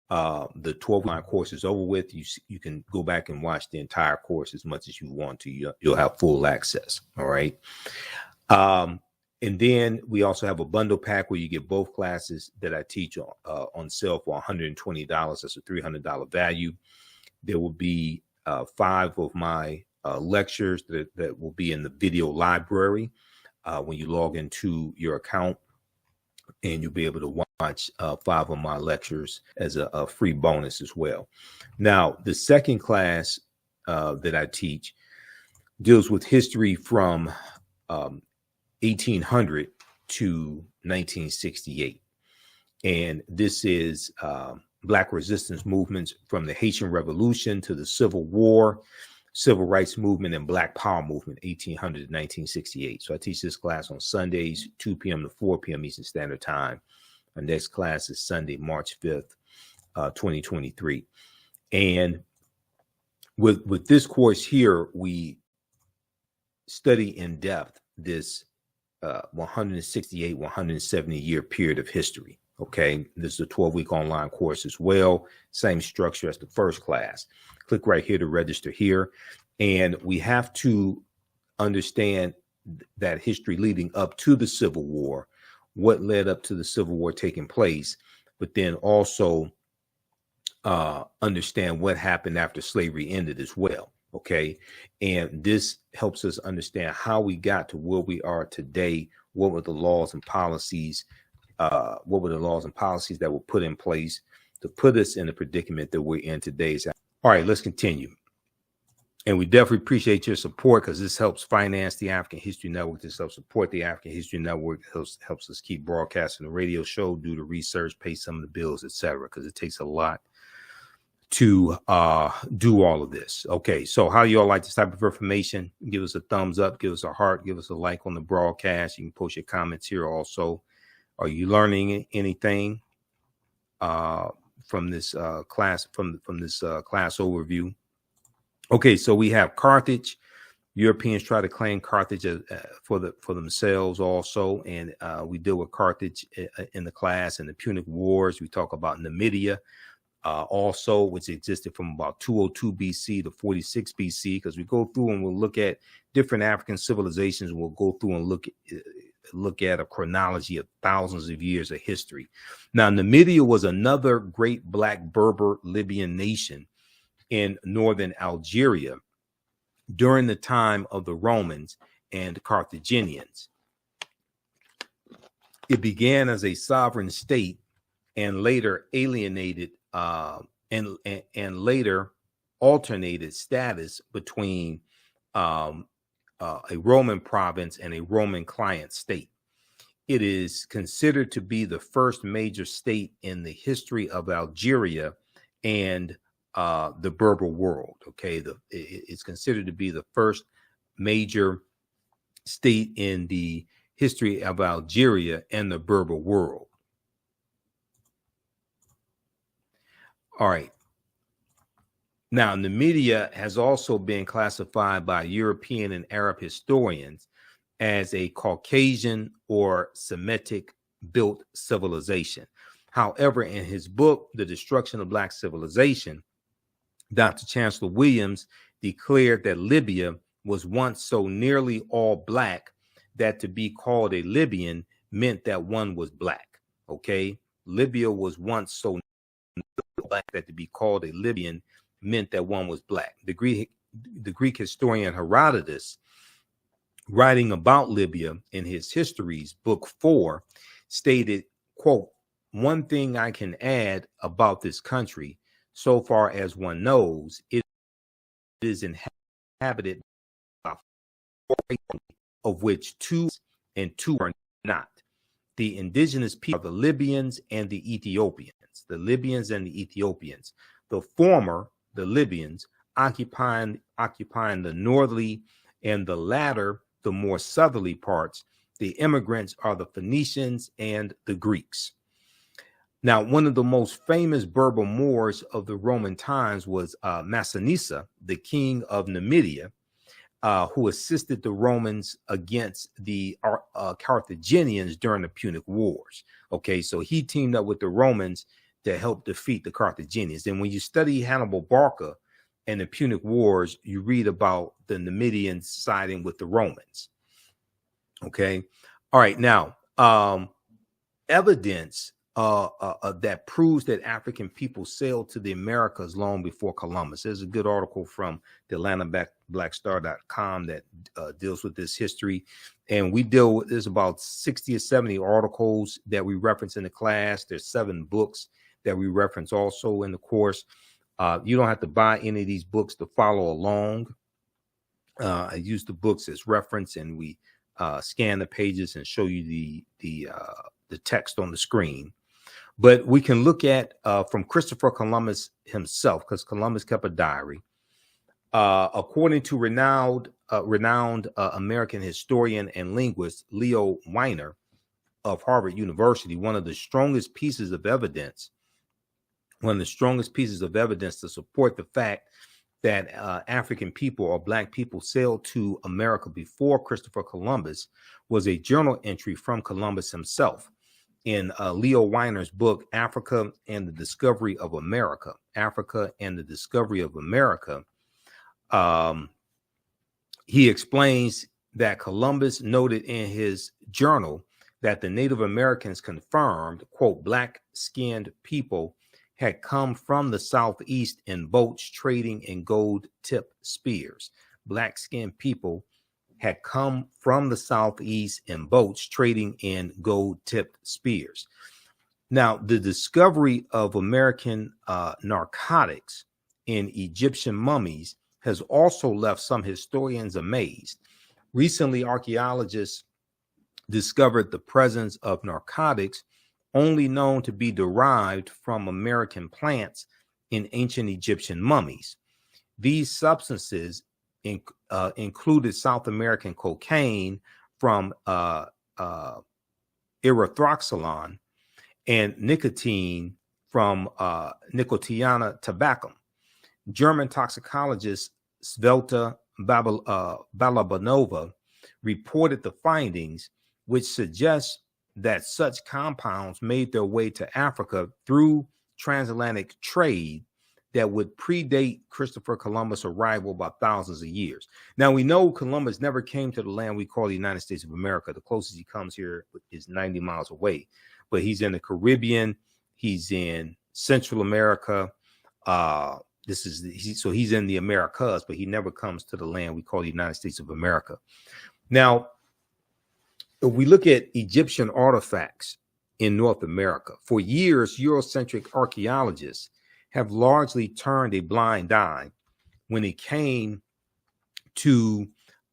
the 12-line course is over with, you can go back and watch the entire course as much as you want to. You'll have full access. All right. And then we also have a bundle pack where you get both classes that I teach on sale for $120. That's a $300 value. There will be 5 of my lectures that will be in the video library when you log into your account, and you'll be able to watch 5 of my lectures as a free bonus as well. Now, the second class that I teach deals with history from 1800 to 1968. And this is Black resistance movements from the Haitian Revolution to the Civil War, Civil Rights Movement, and Black Power Movement, 1800 to 1968. So I teach this class on Sundays, 2 p.m. to 4 p.m. Eastern Standard Time. Our next class is Sunday, March 5th, 2023. And with this course here, we study in depth this 168, 170 year period of history. Okay. This is a 12-week online course as well. Same structure as the first class. Click right here to register here. And we have to understand that history leading up to the Civil War, what led up to the Civil War taking place, but then also understand what happened after slavery ended as well. Okay. And this helps us understand how we got to where we are today. What were the laws and policies? That were put in place to put us in the predicament that we're in today? All right, let's continue. And we definitely appreciate your support, because this helps finance the African History Network. This helps support the African History Network. It helps us keep broadcasting the radio show, do the research, pay some of the bills, etc., because it takes a lot to do all of this. Okay, so how do you all like this type of information? Give us a thumbs up, give us a heart, give us a like on the broadcast. You can post your comments here also. Are you learning anything from this class, from this class overview? Okay, so we have Carthage. Europeans try to claim Carthage for themselves also, and we deal with Carthage in the class. And the Punic Wars, we talk about Numidia also, which existed from about 202 BC to 46 BC, because we go through and we'll look at different African civilizations. We'll go through and look at a chronology of thousands of years of history. Now, Numidia was another great Black Berber Libyan nation in northern Algeria during the time of the Romans and Carthaginians. It began as a sovereign state and later alienated and later alternated status between a Roman province and a Roman client state. It is considered to be the first major state in the history of Algeria and the Berber world. Okay, it's considered to be the first major state in the history of Algeria and the Berber world. All right. Now, Numidia has also been classified by European and Arab historians as a Caucasian or Semitic built civilization. However, in his book, The Destruction of Black Civilization, Dr. Chancellor Williams declared that Libya was once so nearly all Black that to be called a Libyan meant that one was Black. Okay, Libya was once so Black that to be called a Libyan meant that one was Black. The Greek historian Herodotus, writing about Libya in his Histories, Book 4, stated, quote, "One thing I can add about this country, so far as one knows, it is inhabited by 4 of which 2 and 2 are not. The indigenous people are the Libyans and the Ethiopians. The Libyans and the Ethiopians. The former, the Libyans, occupying the northerly, and the latter, the more southerly parts. The immigrants are the Phoenicians and the Greeks. Now, one of the most famous Berber Moors of the Roman times was Massinissa, the king of Numidia, who assisted the Romans against the Carthaginians during the Punic Wars. Okay, so he teamed up with the Romans to help defeat the Carthaginians. And when you study Hannibal Barca and the Punic Wars, you read about the Numidians siding with the Romans. Okay, all right, now evidence that proves that African people sailed to the Americas long before Columbus. There's a good article from the AtlantaBlackStar.com that deals with this history. And we deal with, there's about 60 or 70 articles that we reference in the class. There's 7 books that we reference also in the course. You don't have to buy any of these books to follow along. I use the books as reference, and we scan the pages and show you the text on the screen. But we can look at from Christopher Columbus himself, because Columbus kept a diary. According to renowned American historian and linguist Leo Weiner of Harvard University, one of the strongest pieces of evidence to support the fact that African people or Black people sailed to America before Christopher Columbus was a journal entry from Columbus himself. In Leo Weiner's book, Africa and the Discovery of America, he explains that Columbus noted in his journal that the Native Americans confirmed, quote, black-skinned people had come from the southeast in boats trading in gold-tipped spears. Black-skinned people had come from the southeast in boats trading in gold-tipped spears. Now, the discovery of American narcotics in Egyptian mummies has also left some historians amazed. Recently, archaeologists discovered the presence of narcotics only known to be derived from American plants in ancient Egyptian mummies. These substances included South American cocaine from erythroxylon and nicotine from Nicotiana tabacum. German toxicologist Svelta Balabanova reported the findings, which suggest that such compounds made their way to Africa through transatlantic trade that would predate Christopher Columbus' arrival by thousands of years. Now, we know Columbus never came to the land we call the United States of America. The closest he comes here is 90 miles away, but he's in the Caribbean. He's in Central America. So he's in the Americas, but he never comes to the land we call the United States of America. Now, if we look at Egyptian artifacts in North America, for years, Eurocentric archaeologists have largely turned a blind eye when it came to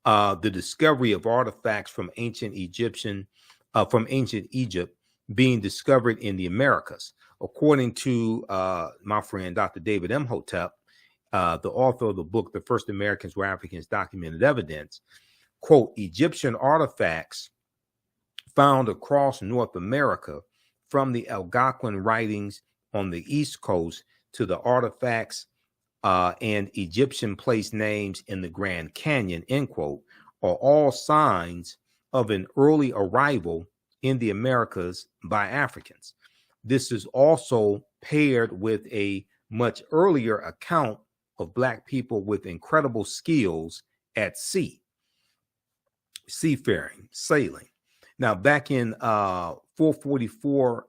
the discovery of artifacts from ancient Egypt being discovered in the Americas. According to my friend, Dr. David Imhotep, the author of the book, The First Americans Were Africans, Documented Evidence, quote, Egyptian artifacts found across North America, from the Algonquin writings on the East Coast to the artifacts and Egyptian place names in the Grand Canyon, end quote, are all signs of an early arrival in the Americas by Africans. This is also paired with a much earlier account of Black people with incredible skills at sea, seafaring, sailing. Now, back in 445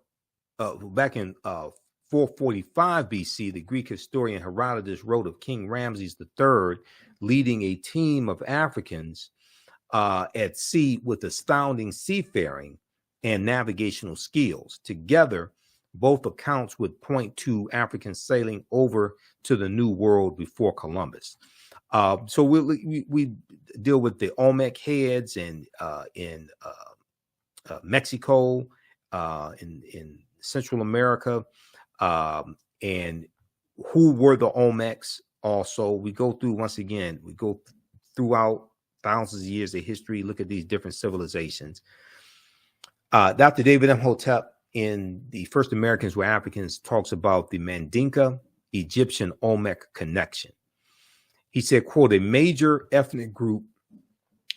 BC, the Greek historian Herodotus wrote of King Ramses III leading a team of Africans at sea with astounding seafaring and navigational skills. Together, both accounts would point to African sailing over to the New World before Columbus. So we deal with the Olmec heads in Mexico, in Central America, and who were the Olmecs. Also, we go through, once again, we go throughout thousands of years of history, look at these different civilizations. Dr. David Imhotep in The First Americans Were Africans talks about the Mandinka Egyptian Olmec connection. He said, quote, a major ethnic group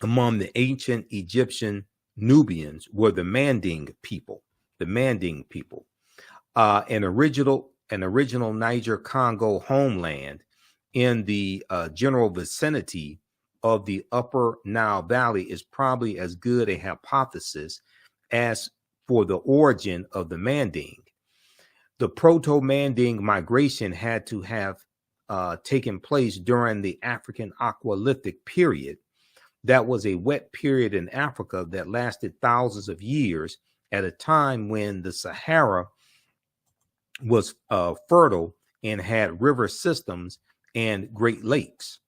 among the ancient Egyptian Nubians were the Manding people, an original Niger Congo homeland in the general vicinity of the Upper Nile Valley is probably as good a hypothesis as for the origin of the Manding. The Proto-Manding migration had to have taken place during the African Aqualithic period. That was a wet period in Africa that lasted thousands of years at a time when the Sahara was fertile and had river systems and Great Lakes.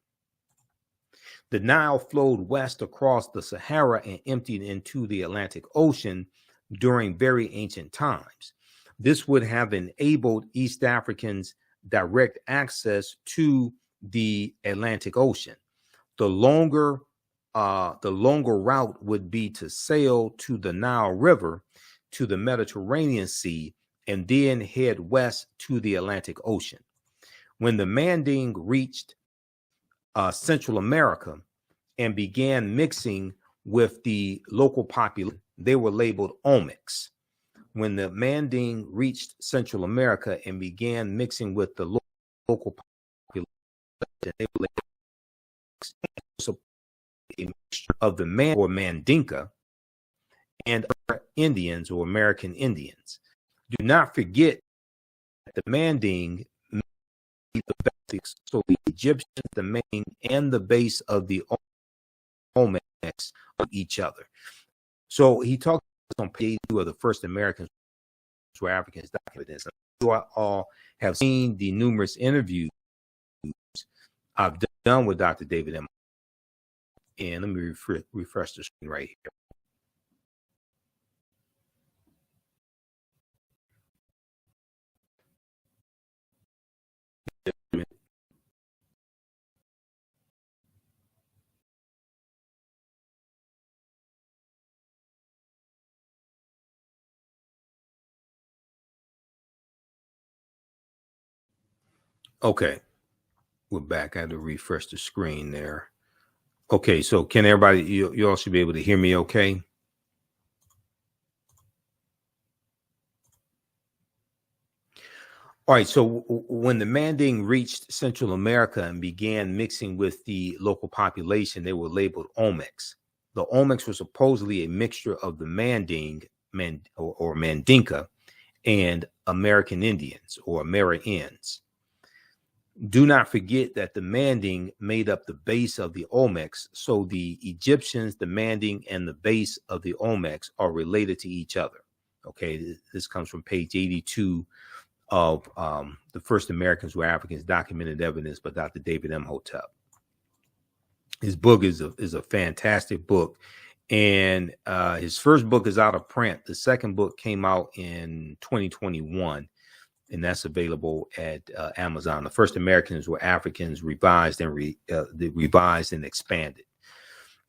The Nile flowed west across the Sahara and emptied into the Atlantic Ocean during very ancient times. This would have enabled East Africans direct access to the Atlantic Ocean. The longer route would be to sail to the Nile River, to the Mediterranean Sea, and then head west to the Atlantic Ocean. When the Manding reached Central America and began mixing with the local population, they were labeled Olmecs. When the Manding reached Central America and began mixing with the local population, they were labeled so a mixture of the or Mandinka and other Indians or American Indians. Do not forget that the Manding made the basics, so the Egyptians, the main and the base of the Olmecs of each other. So he talks on page 2 of The First Americans Were Africans documents. You all have seen the numerous interviews I've done with Dr. David M. And let me refresh the screen right here. Okay, we're back. I had to refresh the screen there. Okay, so can everybody, you all should be able to hear me okay? All right, so when the Manding reached Central America and began mixing with the local population, they were labeled Olmecs. The Olmecs were supposedly a mixture of the Manding or Mandinka and American Indians or Amerindians. Do not forget that the Manding made up the base of the Olmecs, so the Egyptians, the Manding, and the base of the Olmecs are related to each other. Okay, this comes from page 82 of The First Americans Were Africans, Documented Evidence by Dr. David Imhotep. His book is a fantastic book, and his first book is out of print. The second book came out in 2021. And that's available at Amazon. The First Americans Were Africans, revised and revised and expanded.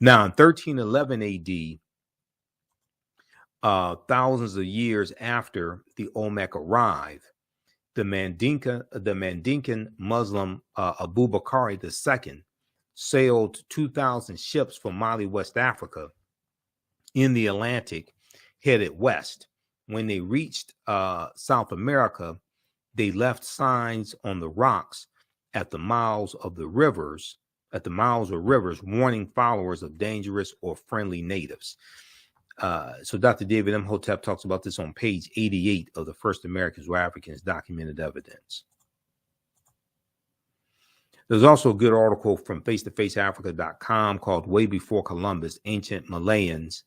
Now, in 1311 AD, thousands of years after the Olmec arrived, the Mandinkan Muslim Abu Bakr II sailed 2,000 ships from Mali, West Africa, in the Atlantic, headed west. When they reached South America, they left signs on the rocks at the mouths of rivers, warning followers of dangerous or friendly natives. So Dr. David Imhotep talks about this on page 88 of The First Americans Were Africans, Documented Evidence. There's also a good article from face-to-faceafrica.com called Way Before Columbus, Ancient Malayans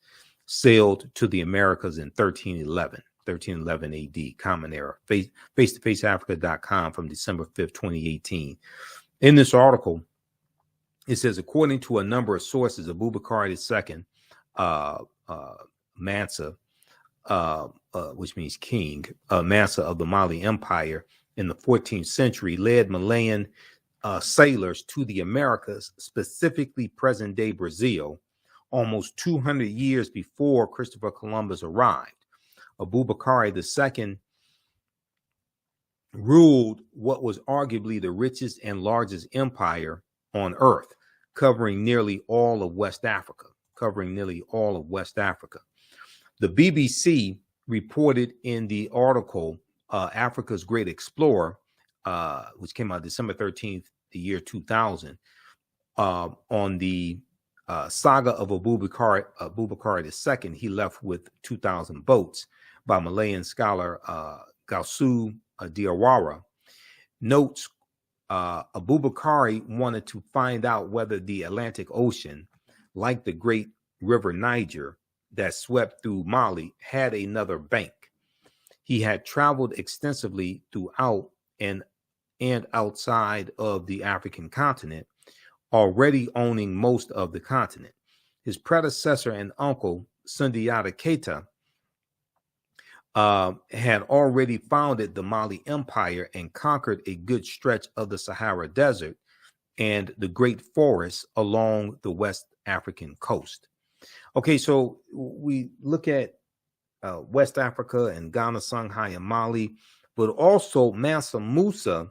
Sailed to the Americas in 1311 AD, Common Era, face-to-faceafrica.com from December 5th, 2018. In this article, It says, according to a number of sources, Abubakar II, Mansa, which means king, Mansa of the Mali Empire in the 14th century, led Malayan sailors to the Americas, specifically present-day Brazil, almost 200 years before Christopher Columbus arrived. Abubakar II ruled what was arguably the richest and largest empire on earth, covering nearly all of West Africa. The BBC reported in the article, Africa's Great Explorer, which came out December 13th, the year 2000, on the saga of Abubakar II. He left with 2,000 boats, by Malayan scholar Gausu Diawara. Notes, Abubakar wanted to find out whether the Atlantic Ocean, like the great river Niger that swept through Mali, had another bank. He had traveled extensively throughout and outside of the African continent, already owning most of the continent. His predecessor and uncle, Sundiata Keita, had already founded the Mali Empire and conquered a good stretch of the Sahara Desert and the great forests along the West African coast. Okay, so we look at West Africa and Ghana, Songhai, and Mali, but also Mansa Musa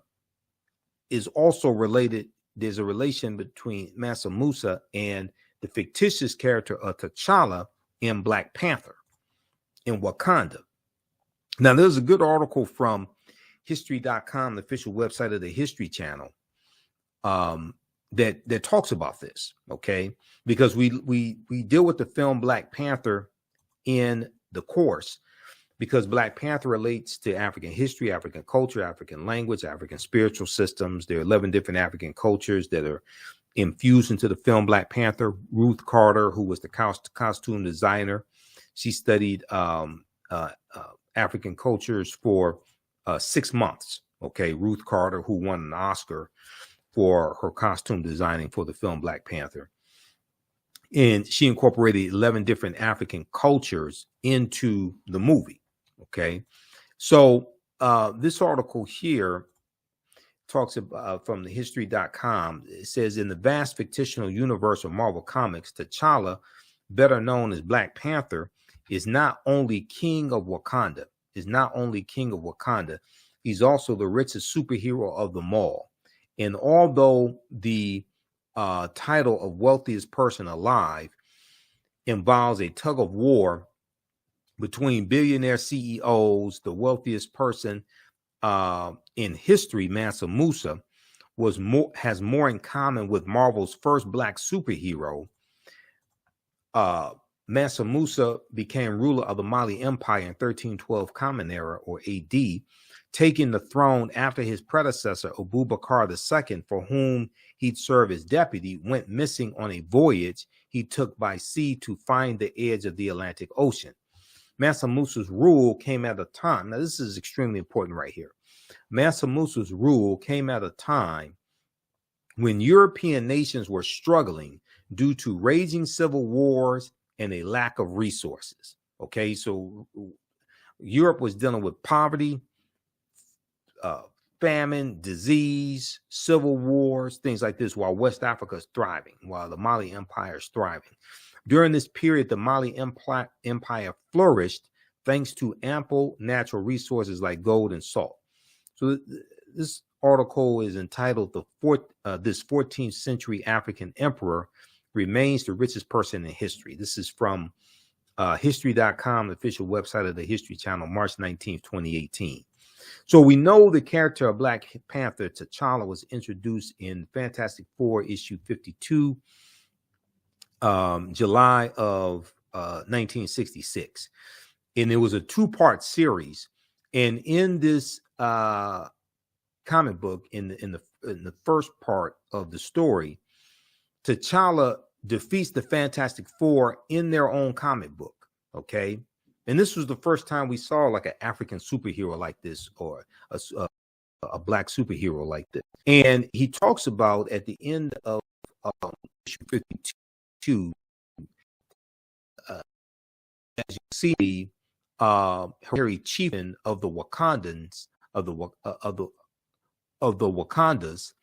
is also related. There's a relation between Mansa Musa and the fictitious character of T'Challa in Black Panther in Wakanda. Now, there's a good article from history.com, the official website of the History Channel, that talks about this, okay? Because we deal with the film Black Panther in the course, because Black Panther relates to African history, African culture, African language, African spiritual systems. There are 11 different African cultures that are infused into the film Black Panther. Ruth Carter, who was the costume designer, she studied African cultures for 6 months. Okay, Ruth Carter, who won an Oscar for her costume designing for the film Black Panther. And she incorporated 11 different African cultures into the movie. Okay, so this article here talks about, from the history.com, it says, in the vast fictional universe of Marvel Comics, T'Challa, better known as Black Panther, is not only king of Wakanda, he's also the richest superhero of them all. And although the title of wealthiest person alive involves a tug of war between billionaire CEOs, the wealthiest person in history, Mansa Musa, has more in common with Marvel's first black superhero. Mansa Musa became ruler of the Mali Empire in 1312 Common Era, or AD, taking the throne after his predecessor, Abubakar II, for whom he'd serve as deputy, went missing on a voyage he took by sea to find the edge of the Atlantic Ocean. Mansa Musa's rule came at a time, now this is extremely important right here. Mansa Musa's rule came at a time when European nations were struggling due to raging civil wars and a lack of resources. Okay, so Europe was dealing with poverty, famine, disease, civil wars, things like this, while West Africa is thriving, while the Mali Empire is thriving. During this period, the Mali Empire flourished thanks to ample natural resources like gold and salt. So this article is entitled This 14th Century African Emperor Remains the Richest Person in History. This is from history.com, the official website of the History Channel, March 19th, 2018. So we know the character of Black Panther, T'Challa, was introduced in Fantastic Four issue 52, July of 1966. And it was a 2-part series. And in this comic book, in the first part of the story, T'Challa defeats the Fantastic Four in their own comic book. Okay. And this was the first time we saw like an African superhero like this, or a black superhero like this. And he talks about, at the end of issue 52, as you see, hereditary chieftain of the Wakandans, of the Wakandas,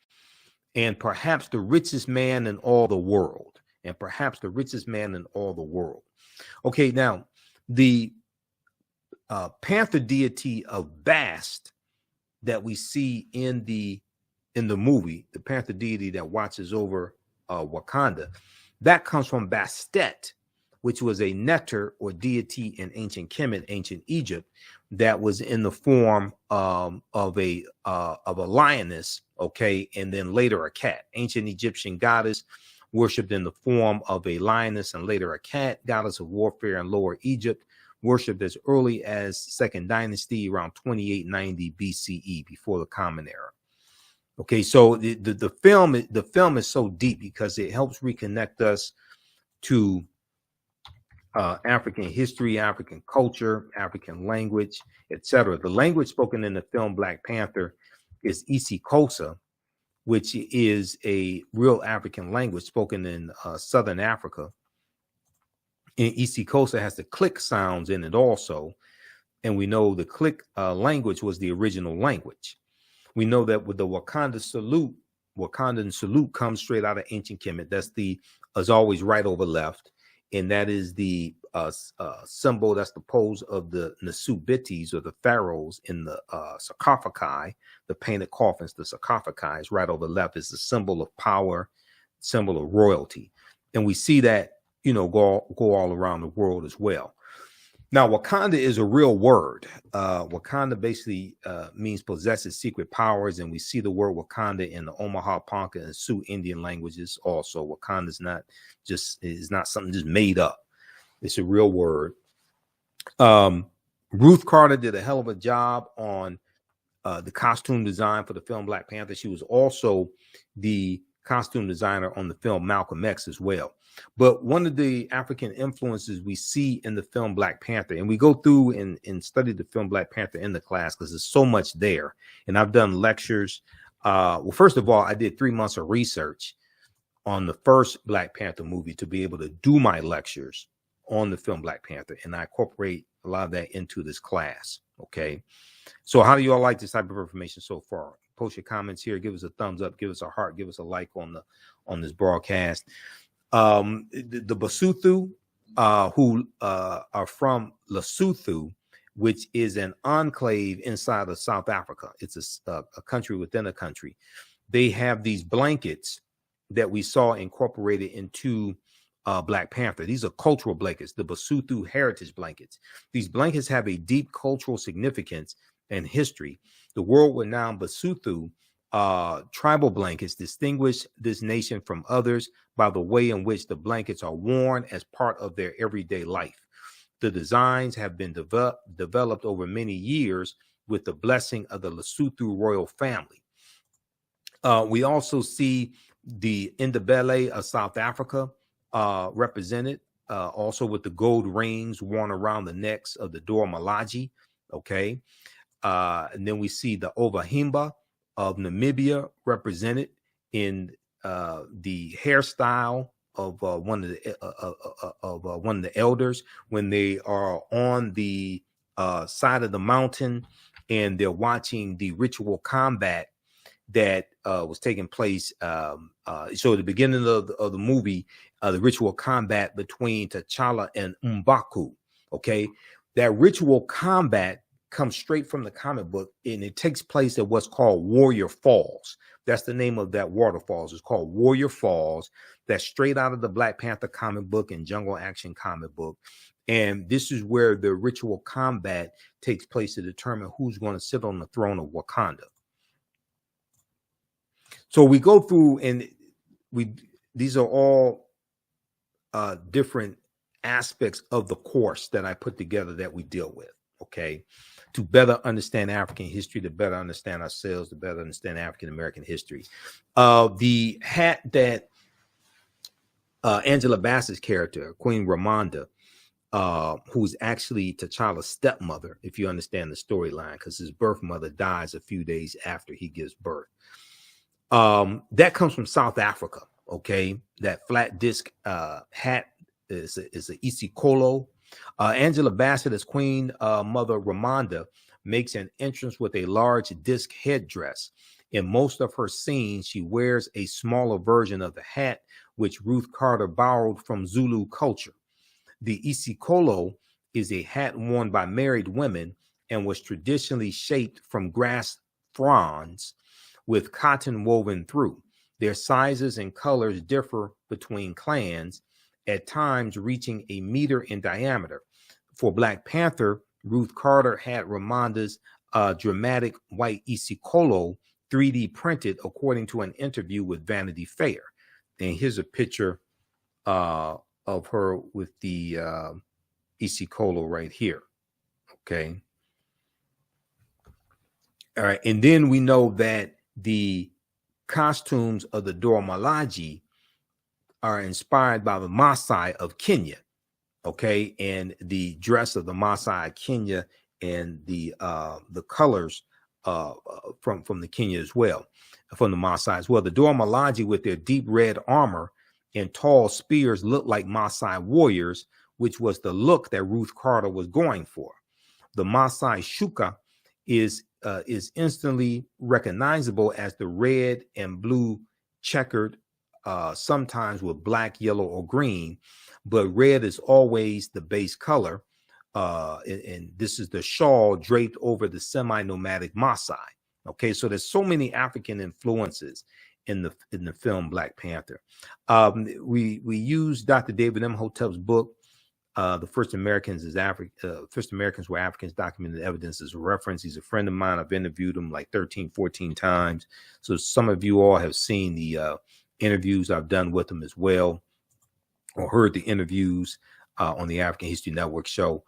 and perhaps the richest man in all the world, Okay, now the panther deity of Bast that we see in the movie, the panther deity that watches over Wakanda, that comes from Bastet, which was a neter or deity in ancient Kemet, ancient Egypt, that was in the form of a lioness, okay, and then later a cat. Ancient Egyptian goddess worshipped in the form of a lioness and later a cat, goddess of warfare in Lower Egypt, worshipped as early as Second Dynasty, around 2890 BCE, before the Common Era. Okay, so the film is so deep because it helps reconnect us to African history, African culture, African language, etc. The language spoken in the film Black Panther is isiXhosa, which is a real African language spoken in Southern Africa. And isiXhosa has the click sounds in it also, and we know the click language was the original language. We know that with the Wakandan salute comes straight out of ancient Kemet. That's as always, right over left. And that is the symbol, that's the pose of the Nasubites, or the pharaohs in the sarcophagi, the painted coffins, the sarcophagi is right over left. Is the symbol of power, symbol of royalty. And we see that, go all around the world as well. Now, Wakanda is a real word. Wakanda basically means possesses secret powers, and we see the word Wakanda in the Omaha, Ponca, and Sioux Indian languages also. Wakanda is not something just made up. It's a real word. Ruth Carter did a hell of a job on the costume design for the film Black Panther. She was also the costume designer on the film Malcolm X as well. But one of the African influences we see in the film Black Panther, and we go through and study the film Black Panther in the class because there's so much there. And I've done lectures. Well, first of all, I did 3 months of research on the first Black Panther movie to be able to do my lectures on the film Black Panther. And I incorporate a lot of that into this class. Okay. So how do you all like this type of information so far? Post your comments here. Give us a thumbs up. Give us a heart. Give us a like on this broadcast. The Basotho, who are from Lesotho, which is an enclave inside of South Africa. It's a country within a country. They have these blankets that we saw incorporated into Black Panther. These are cultural blankets, the Basotho heritage blankets. These blankets have a deep cultural significance and history. The world-renowned Basotho tribal blankets distinguish this nation from others by the way in which the blankets are worn as part of their everyday life. The designs have been developed over many years with the blessing of the Lesotho royal family. We also see the Ndebele of South Africa represented, also with the gold rings worn around the necks of the Dora Milaje. Okay. And then we see the Ovahimba of Namibia represented in the hairstyle of one of the elders when they are on the side of the mountain and they're watching the ritual combat that was taking place. So at the beginning of the movie, the ritual combat between T'Challa and M'Baku. Okay, that ritual combat comes straight from the comic book, and it takes place at what's called Warrior Falls. That's the name of that waterfalls. It's called Warrior Falls. That's straight out of the Black Panther comic book and Jungle Action comic book. And this is where the ritual combat takes place to determine who's going to sit on the throne of Wakanda. So we go through, and these are all different aspects of the course that I put together that we deal with. Okay, to better understand African history, to better understand ourselves, to better understand African American history. The hat that Angela Bassett's character, Queen Ramonda, who's actually T'Challa's stepmother, if you understand the storyline, because his birth mother dies a few days after he gives birth. That comes from South Africa. Okay, that flat disc hat is a Isicolo. Angela Bassett as Queen Mother Ramonda makes an entrance with a large disc headdress. In most of her scenes, she wears a smaller version of the hat, which Ruth Carter borrowed from Zulu culture. The Isicolo is a hat worn by married women and was traditionally shaped from grass fronds with cotton woven through. Their sizes and colors differ between clans, at times reaching a meter in diameter. For Black Panther, Ruth Carter had Ramonda's dramatic white Isicolo 3D printed according to an interview with Vanity Fair. And here's a picture of her with the Isicolo right here. Okay. All right. And then we know that the costumes of the Dora Milaje are inspired by the Maasai of Kenya. Okay. And the dress of the Maasai of Kenya and the colors from the Kenya as well, from the Maasai as well. The Dora Milaje with their deep red armor and tall spears look like Maasai warriors, which was the look that Ruth Carter was going for. The Maasai shuka is instantly recognizable as the red and blue checkered, sometimes with black, yellow, or green, but red is always the base color. And this is the shawl draped over the semi-nomadic Maasai. Okay, so there's so many African influences in the film Black Panther. We use Dr. David Imhotep's book, The First Americans Were Africans, Documented Evidence as a reference. He's a friend of mine. I've interviewed him like 13, 14 times. So some of you all have seen the interviews I've done with him as well, or heard the interviews on the African History Network show.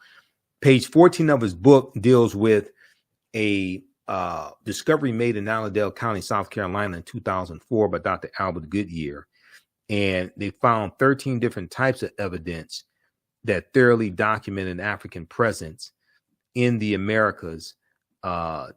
Page 14 of his book deals with a discovery made in Allendale County, South Carolina in 2004 by Dr. Albert Goodyear. And they found 13 different types of evidence that thoroughly documented African presence in the Americas,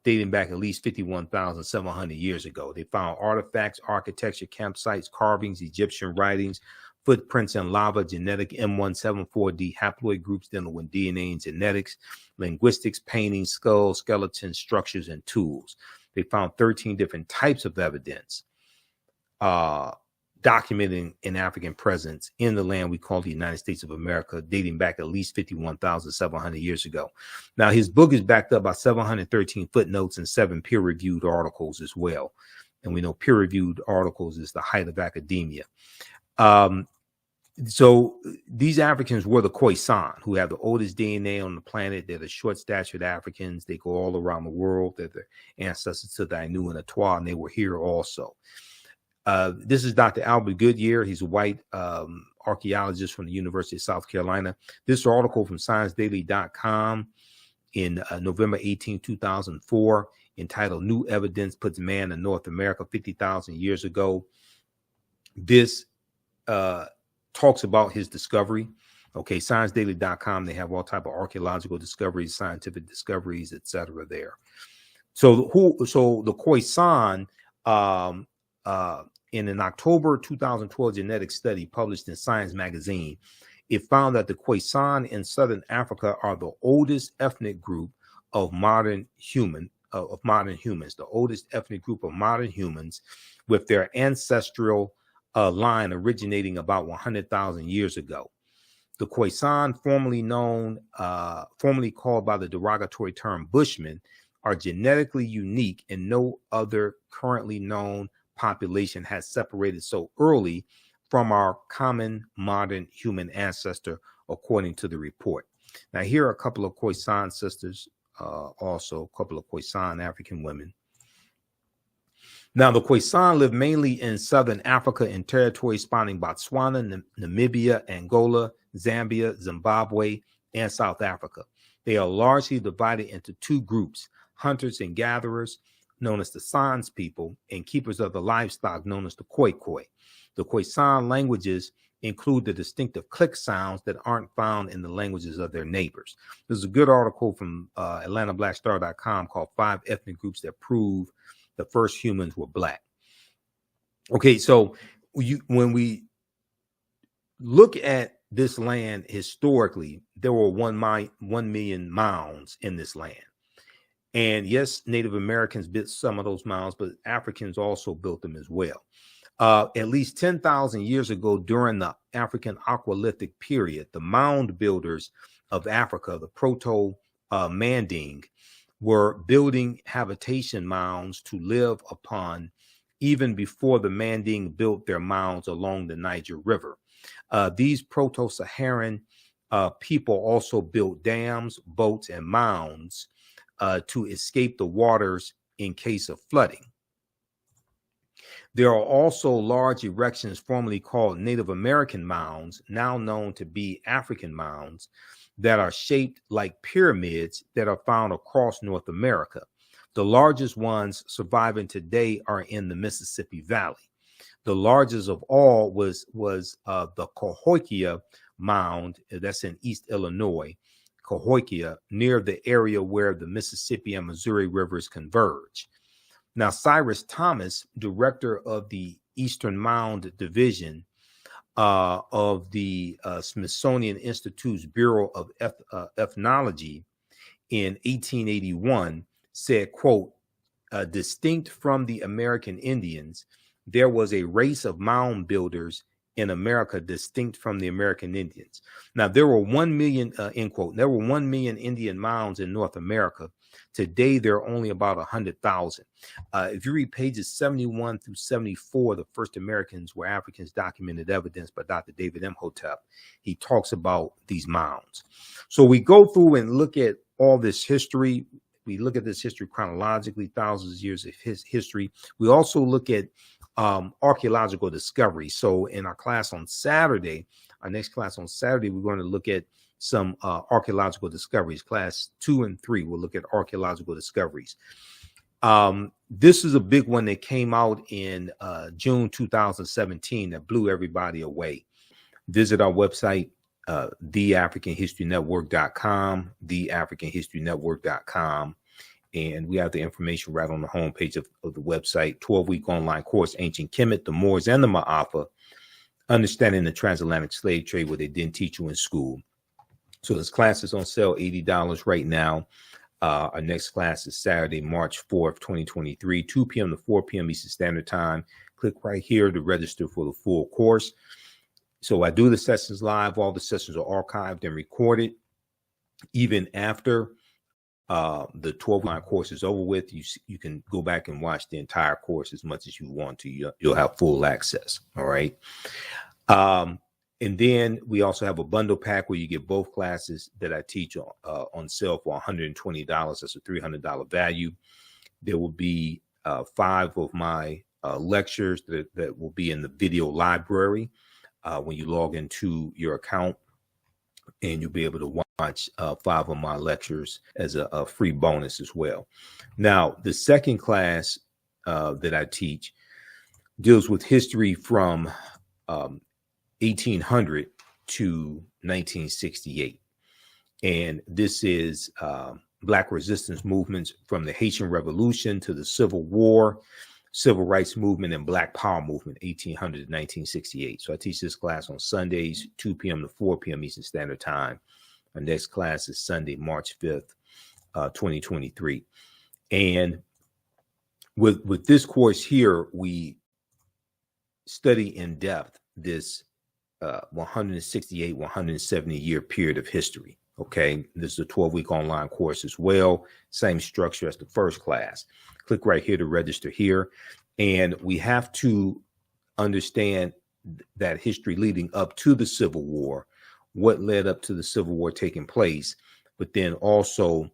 dating back at least 51,700 years ago. They found artifacts, architecture, campsites, carvings, Egyptian writings, footprints in lava, genetic M174D haploid groups dealing with DNA and genetics, linguistics, paintings, skulls, skeletons, structures, and tools. They found 13 different types of evidence documenting an African presence in the land we call the United States of America, dating back at least 51,700 years ago. Now, his book is backed up by 713 footnotes and 7 peer-reviewed articles as well. And we know peer-reviewed articles is the height of academia. So these Africans were the Khoisan, who have the oldest DNA on the planet. They're the short-statured Africans. They go all around the world. They're the ancestors to the Ainu and Atwa, and they were here also. This is Dr. Albert Goodyear. He's a white archaeologist from the University of South Carolina. This article from ScienceDaily.com in November 18, 2004, entitled New Evidence Puts Man in North America 50,000 Years Ago. This talks about his discovery. Okay, ScienceDaily.com, they have all type of archaeological discoveries, scientific discoveries, etc. there. So the Khoisan, in an October 2012 genetic study published in Science magazine, it found that the Khoisan in Southern Africa are the oldest ethnic group of modern humans, the oldest ethnic group of modern humans, with their ancestral line originating about 100,000 years ago. The Khoisan, formerly called by the derogatory term Bushmen, are genetically unique, and no other currently known population has separated so early from our common modern human ancestor, according to the report. Now, here are a couple of Khoisan sisters, also a couple of Khoisan African women. Now, the Khoisan live mainly in southern Africa in territories spanning Botswana, Namibia, Angola, Zambia, Zimbabwe, and South Africa. They are largely divided into 2 groups: hunters and gatherers, known as the Sans people, and keepers of the livestock, known as the Khoikhoi. The Khoisan languages include the distinctive click sounds that aren't found in the languages of their neighbors. There's a good article from AtlantaBlackStar.com called 5 Ethnic Groups That Prove the First Humans Were Black. Okay, so when we look at this land historically, there were 1 million mounds in this land. And yes, Native Americans built some of those mounds, but Africans also built them as well. At least 10,000 years ago, during the African Aqualithic period, the mound builders of Africa, the Proto-Manding, were building habitation mounds to live upon even before the Manding built their mounds along the Niger River. These Proto-Saharan people also built dams, boats, and mounds to escape the waters in case of flooding. There are also large erections formerly called Native American mounds, now known to be African mounds, that are shaped like pyramids that are found across North America. The largest ones surviving today are in the Mississippi Valley. The largest of all was the Cahokia Mound, that's in East Illinois, Cahokia, near the area where the Mississippi and Missouri rivers converge. Now, Cyrus Thomas, director of the Eastern Mound Division of the Smithsonian Institute's Bureau of Ethnology in 1881, said, quote, distinct from the American Indians, there was a race of mound builders in America distinct from the American Indians. Now, there were 1 million, end quote, there were 1 million Indian mounds in North America. Today, there are only about 100,000. If you read pages 71 through 74, the first Americans were Africans, documented evidence by Dr. David Imhotep. He talks about these mounds. So we go through and look at all this history. We look at this history chronologically, thousands of years of history. We also look at archaeological discovery. So in our class on Saturday, our next class on Saturday, we're going to look at some archaeological discoveries. Class 2 and 3 will look at archaeological discoveries. This is a big one that came out in June 2017 that blew everybody away. Visit our website, theafricanhistorynetwork.com, theafricanhistorynetwork.com. And we have the information right on the homepage of the website. 12-week online course, Ancient Kemet, the Moors, and the Ma'afa, Understanding the Transatlantic Slave Trade, what they didn't teach you in school. So this class is on sale, $80 right now. Our next class is Saturday, March 4th, 2023, 2 p.m. to 4 p.m. Eastern Standard Time. Click right here to register for the full course. So I do the sessions live. All the sessions are archived and recorded. Even after the 12-line course is over with, you can go back and watch the entire course as much as you want to. You'll have full access. All right. And then we also have a bundle pack where you get both classes that I teach on sale for $120. That's a $300 value. There will be 5 of my lectures that will be in the video library when you log into your account, and you'll be able to watch 5 of my lectures as a free bonus as well. Now, the second class that I teach deals with history from 1800 to 1968. And this is Black resistance movements from the Haitian Revolution to the Civil War, Civil Rights Movement, and Black Power Movement, 1800 to 1968. So I teach this class on Sundays, 2 p.m. to 4 p.m. Eastern Standard Time. Our next class is Sunday, March 5th, 2023. And with this course here, we study in depth this 168, 170 year period of history. Okay, this is a 12-week online course as well. Same structure as the first class. Click right here to register here. And we have to understand that history leading up to the Civil War, what led up to the Civil War taking place, but then also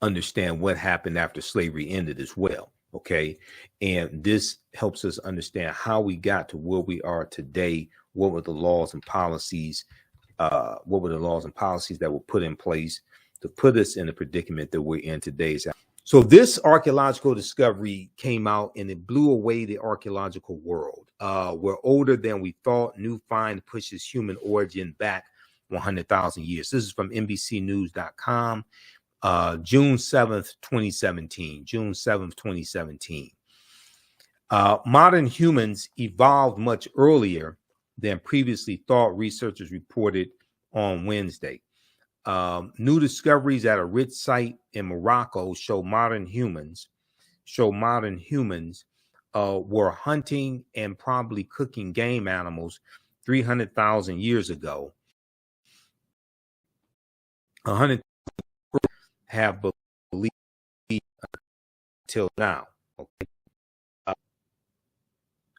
understand what happened after slavery ended as well. Okay, and this helps us understand how we got to where we are today. What were the laws and policies? That were put in place to put us in the predicament that we're in today? So this archaeological discovery came out and it blew away the archaeological world. We're older than we thought. New find pushes human origin back 100,000 years. This is from NBCnews.com. June 7th, 2017. June 7th, 2017. Modern humans evolved much earlier than previously thought, researchers reported on Wednesday. New discoveries at a rich site in Morocco show modern humans were hunting and probably cooking game animals 300,000 years ago. 100 have believed until now. Okay.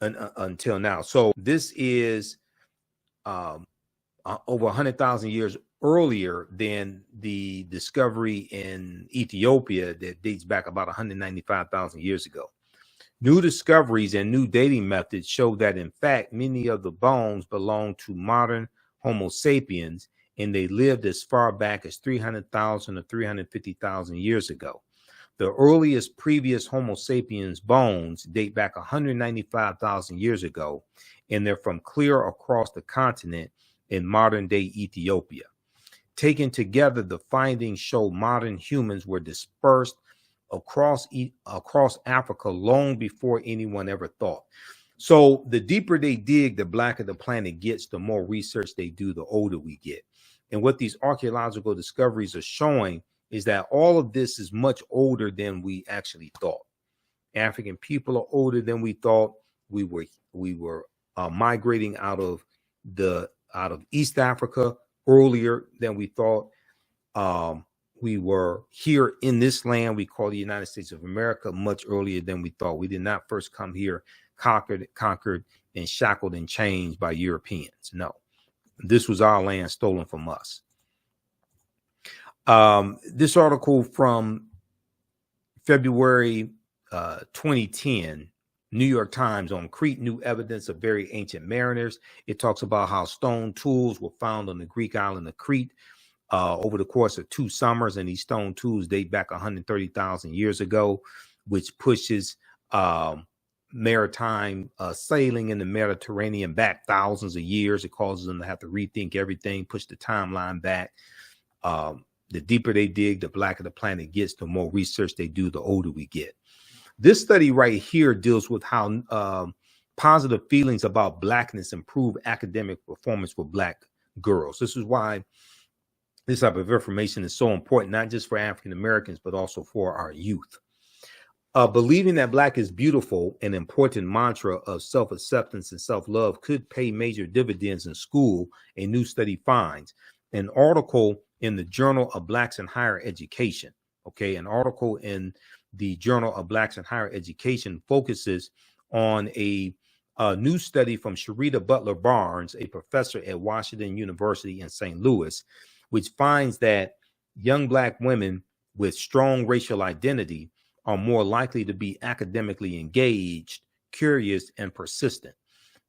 Until now. So this is over 100,000 years earlier than the discovery in Ethiopia that dates back about 195,000 years ago. New discoveries and new dating methods show that, in fact, many of the bones belong to modern Homo sapiens, and they lived as far back as 300,000 or 350,000 years ago. The earliest previous Homo sapiens bones date back 195,000 years ago, and they're from clear across the continent in modern-day Ethiopia. Taken together, the findings show modern humans were dispersed across Africa long before anyone ever thought. So the deeper they dig, the blacker the planet gets, the more research they do, the older we get. And what these archaeological discoveries are showing is that all of this is much older than we actually thought. African people are older than we thought. We were migrating out of East Africa earlier than we thought. We were here in this land we call the United States of America much earlier than we thought. We did not first come here conquered and shackled and chained by Europeans. No, this was our land stolen from us. This article from February 2010, New York Times, on Crete, new evidence of very ancient mariners. It talks about how stone tools were found on the Greek island of Crete over the course of 2 summers, and these stone tools date back 130,000 years ago, which pushes maritime sailing in the Mediterranean back thousands of years. It causes them to have to rethink everything, push the timeline back. The deeper they dig, the blacker the planet gets, the more research they do, the older we get. This study right here deals with how positive feelings about blackness improve academic performance for Black girls. This is why this type of information is so important, not just for African Americans, but also for our youth. Believing that Black is beautiful, an important mantra of self-acceptance and self-love, could pay major dividends in school, a new study finds. An article in the Journal of Blacks in Higher Education, an article in the Journal of Blacks in Higher Education focuses on a new study from Sharita Butler Barnes, a professor at Washington University in St. Louis, which finds that young Black women with strong racial identity are more likely to be academically engaged, curious, and persistent.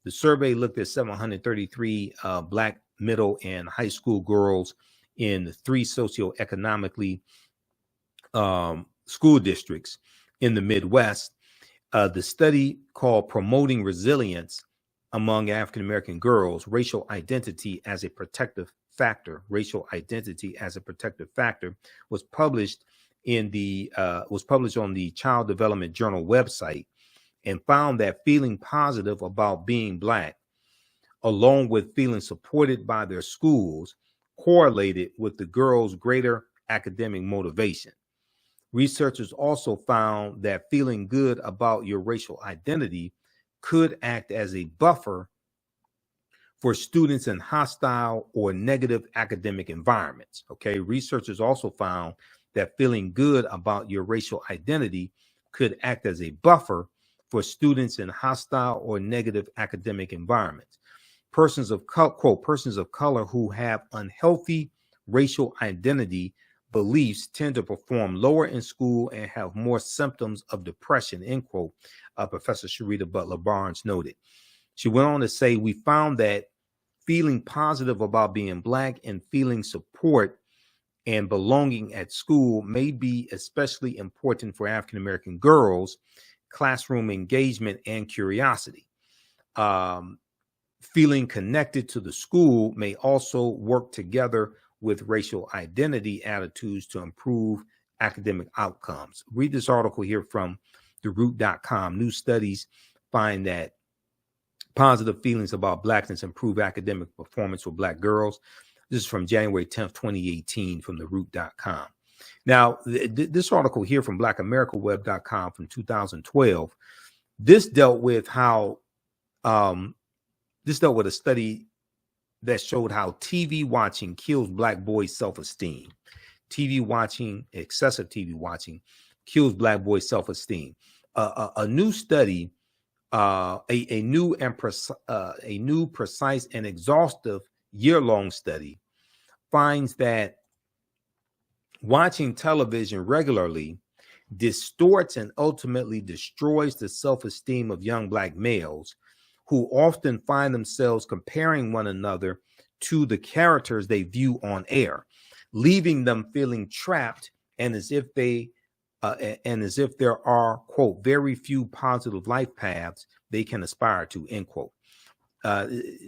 The survey looked at 733 Black middle and high school girls in 3 socioeconomically school districts in the Midwest. The study, called Promoting Resilience Among African American Girls, Racial Identity as a Protective Factor, was published on the Child Development Journal website, and found that feeling positive about being Black, along with feeling supported by their schools, correlated with the girls' greater academic motivation. Researchers also found that feeling good about your racial identity could act as a buffer for students in hostile or negative academic environments. Researchers also found that feeling good about your racial identity could act as a buffer for students in hostile or negative academic environments. Persons of color who have unhealthy racial identity beliefs tend to perform lower in school and have more symptoms of depression, end quote, Professor Sharita Butler Barnes noted. She went on to say, we found that feeling positive about being Black and feeling support and belonging at school may be especially important for African American girls, classroom engagement, and curiosity. Feeling connected to the school may also work together with racial identity attitudes to improve academic outcomes. Read this article here from theroot.com. New studies find that positive feelings about Blackness improve academic performance for Black girls. This is from January 10th, 2018 from theroot.com. Now, this article here from blackamericaweb.com from 2012, this dealt with how, this dealt with a study that showed how TV watching kills Black boys' self-esteem. TV watching, excessive TV watching, kills Black boys' self-esteem. A new study, a new, precise, and exhaustive year-long study finds that watching television regularly distorts and ultimately destroys the self-esteem of young Black males, who often find themselves comparing one another to the characters they view on air, leaving them feeling trapped and as if there are, quote, very few positive life paths they can aspire to, end quote.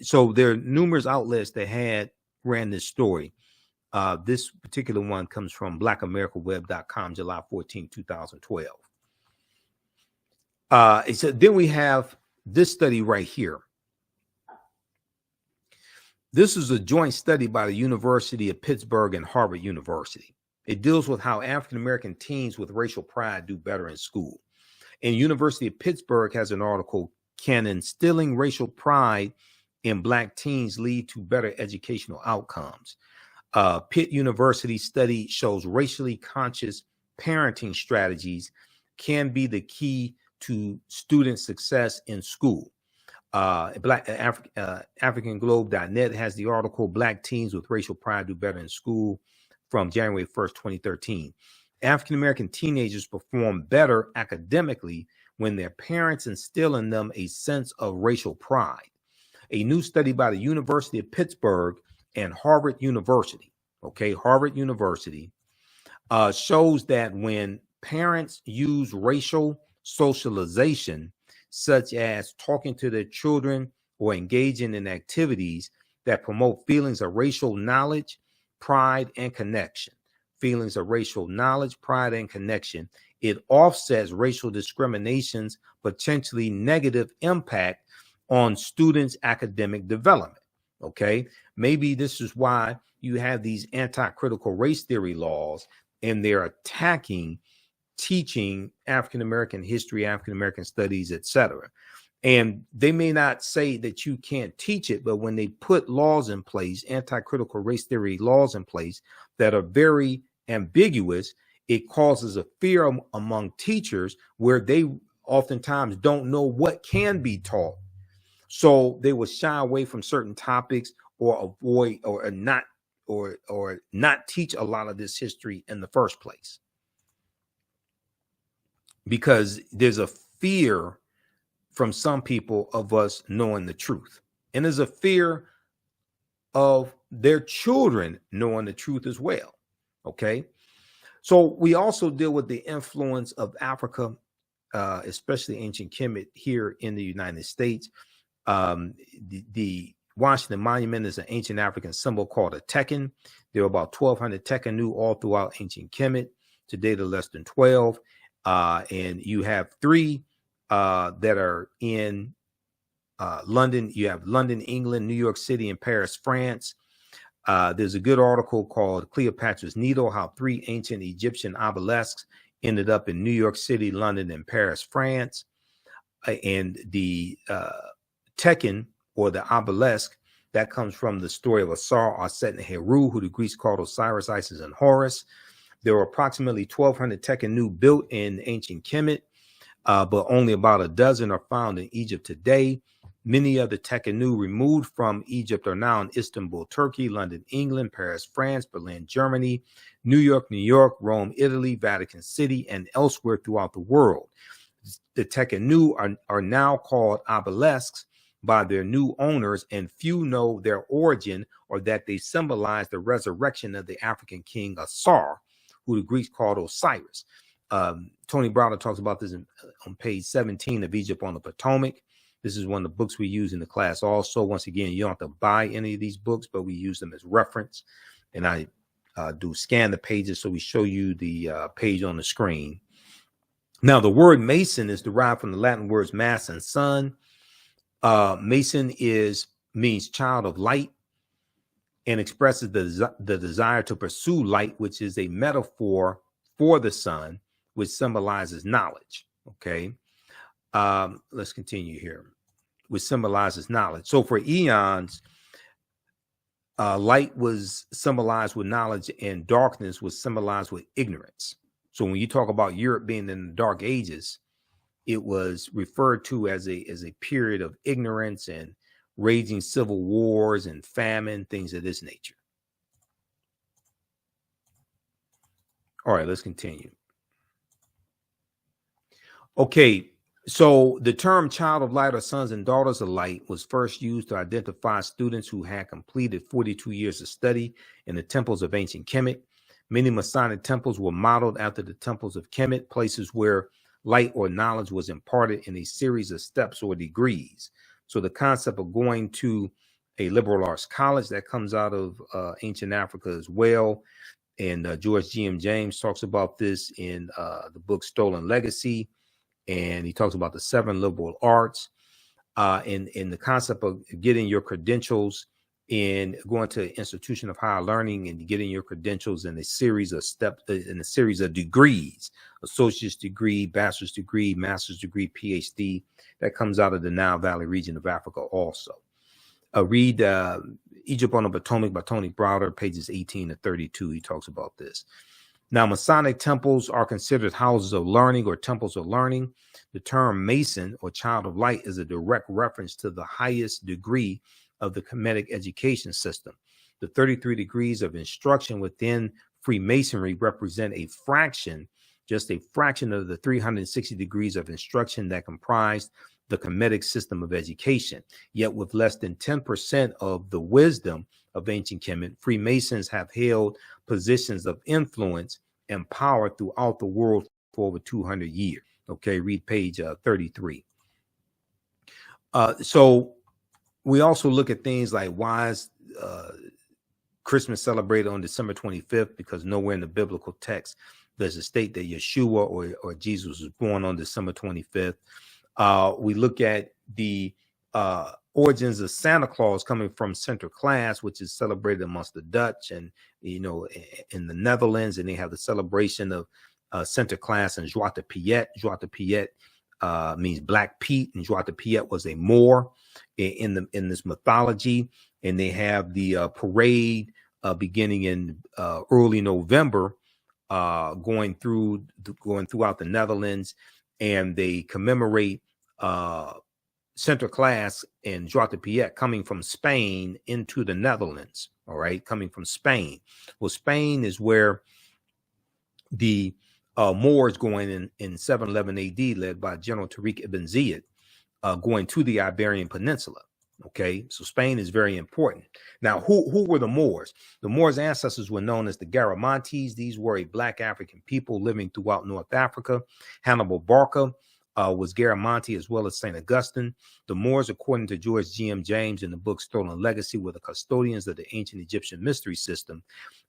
So there are numerous outlets that ran this story. This particular one comes from blackamericaweb.com, July 14, 2012. So then we have this study right here. This is a joint study by the University of Pittsburgh and Harvard University. It deals with how African-American teens with racial pride do better in school. And University of Pittsburgh has an article, Can Instilling Racial Pride in Black Teens Lead to Better Educational Outcomes? Pitt University study shows racially conscious parenting strategies can be the key to student success in school. AfricanGlobe.net has the article, Black Teens with Racial Pride Do Better in School, from January 1st, 2013. African-American teenagers perform better academically when their parents instill in them a sense of racial pride. A new study by the University of Pittsburgh and Harvard University, Harvard University, shows that when parents use racial socialization, such as talking to their children or engaging in activities that promote feelings of racial knowledge, pride, and connection, it offsets racial discrimination's potentially negative impact on students' academic development. Maybe this is why you have these anti-critical race theory laws, and they're attacking teaching African-American history, African-American studies, etc. And they may not say that you can't teach it, but when they put laws in place, anti-critical race theory laws in place that are very ambiguous, it causes a fear among teachers where they oftentimes don't know what can be taught. So they will shy away from certain topics or avoid or not teach a lot of this history in the first place, because there's a fear from some people of us knowing the truth, and there's a fear of their children knowing the truth as well. So we also deal with the influence of Africa, especially ancient Kemet, here in the United States. The Washington Monument is an ancient African symbol called a tekken. There are about 1,200 tekkenu all throughout ancient Kemet. Today, there are less than 12. And you have 3 that are in London. You have London, England, New York City, and Paris, France. There's a good article called Cleopatra's Needle, how 3 ancient Egyptian obelisks ended up in New York City, London, and Paris, France. And the tekken, or the obelisk, that comes from the story of Asar, Aset, and Heru, who the Greeks called Osiris, Isis, and Horus. There were approximately 1,200 tekkenu built in ancient Kemet, but only about a dozen are found in Egypt today. Many of the tekkenu removed from Egypt are now in Istanbul, Turkey, London, England, Paris, France, Berlin, Germany, New York, Rome, Italy, Vatican City, and elsewhere throughout the world. The tekkenu are now called obelisks by their new owners, and few know their origin or that they symbolize the resurrection of the African king Asar, who the Greeks called Osiris. Tony Browder talks about this on page 17 of Egypt on the Potomac. This is one of the books we use in the class also. Once again, you don't have to buy any of these books, but we use them as reference. And I do scan the pages, so we show you the page on the screen. Now, the word Mason is derived from the Latin words mass and sun. Mason means child of light and expresses the desire to pursue light, which is a metaphor for the sun, which symbolizes knowledge. Okay, let's continue here, which symbolizes knowledge. So for eons, light was symbolized with knowledge and darkness was symbolized with ignorance. So when you talk about Europe being in the Dark Ages, it was referred to as a period of ignorance and raging civil wars and famine, things of this nature. All right, let's continue. Okay, so the term child of light or sons and daughters of light was first used to identify students who had completed 42 years of study in the temples of ancient Kemet. Many Masonic temples were modeled after the temples of Kemet, places where light or knowledge was imparted in a series of steps or degrees. So the concept of going to a liberal arts college, that comes out of ancient Africa as well. And George G.M. James talks about this in the book Stolen Legacy. And he talks about the 7 liberal arts in the concept of getting your credentials in going to an institution of higher learning and getting your credentials in a series of steps, in a series of degrees, associate's degree, bachelor's degree, master's degree, PhD. That comes out of the Nile Valley region of Africa also. Read Egypt on the Potomac by Tony Browder, pages 18 to 32. He talks about this. Now, Masonic temples are considered houses of learning or temples of learning. The term Mason or child of light is a direct reference to the highest degree of the Kemetic education system. The 33 degrees of instruction within Freemasonry represent a fraction, just a fraction of the 360 degrees of instruction that comprised the Kemetic system of education. Yet with less than 10% of the wisdom of ancient Kemet, Freemasons have held positions of influence and power throughout the world for over 200 years. Okay, read page 33. So we also look at things like why is Christmas celebrated on December 25th, because nowhere in the biblical text does it state that Yeshua or Jesus was born on December 25th. We look at the origins of Santa Claus coming from Sinterklaas, which is celebrated amongst the Dutch and, you know, in the Netherlands, and they have the celebration of Sinterklaas and Zwarte Piet. Zwarte Piet means Black Pete, and Zwarte Piet was a Moor in this mythology. And they have the parade beginning in early November, going throughout the Netherlands, and they commemorate Sinterklaas and Zwarte Piet coming from Spain into the Netherlands. All right, coming from Spain. Well, Spain is where the Moors going in 711 AD, led by General Tariq ibn Ziyad, going to the Iberian Peninsula. Okay, so Spain is very important. Now, who were the Moors? The Moors' ancestors were known as the Garamantes. These were a Black African people living throughout North Africa. Hannibal Barca was Garamanti, as well as St. Augustine. The Moors, according to George G.M. James in the book Stolen Legacy, were the custodians of the ancient Egyptian mystery system.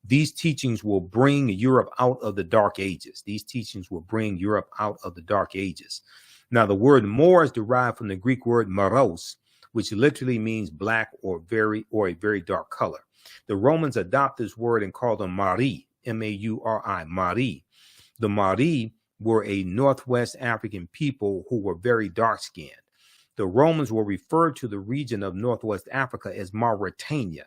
These teachings will bring Europe out of the Dark Ages. These teachings will bring Europe out of the Dark Ages. Now, the word Moor is derived from the Greek word moros, which literally means black or a very dark color. The Romans adopt this word and call them Mari, M-A-U-R-I, Mari. The Mari were a Northwest African people who were very dark-skinned. The Romans will refer to the region of Northwest Africa as Mauritania,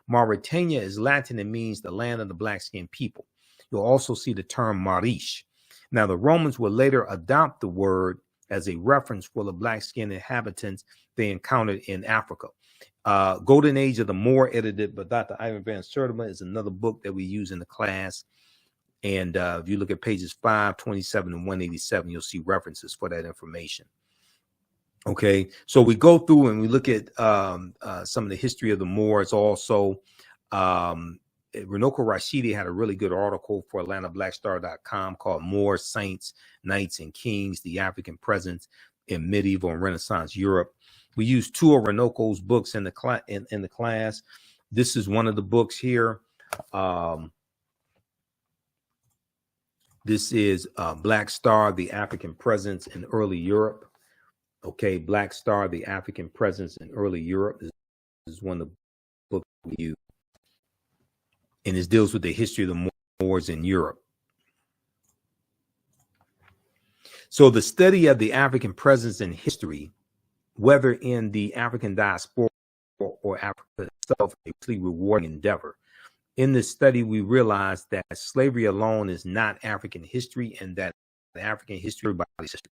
Mauritania is Latin and means the land of the black-skinned people. You'll also see the term Marish. Now, the Romans would later adopt the word as a reference for the black-skinned inhabitants they encountered in Africa. Golden Age of the Moor, edited by Dr. Ivan Van Sertima, is another book that we use in the class. And if you look at pages 527 and 187, you'll see references for that information. Okay, so we go through and we look at some of the history of the Moors also. Renoko Rashidi had a really good article for AtlantaBlackStar.com called Moors, Saints, Knights, and Kings, the African Presence in Medieval and Renaissance Europe. We use 2 of Renoko's books in the class. This is one of the books here. This is Black Star, the African Presence in Early Europe. Okay, Black Star, the African Presence in Early Europe. This is one of the books we use. And it deals with the history of the Moors in Europe. So the study of the African presence in history, whether in the African diaspora or Africa itself, is a really rewarding endeavor. In this study, we realized that slavery alone is not African history, and that the African history, everybody's history.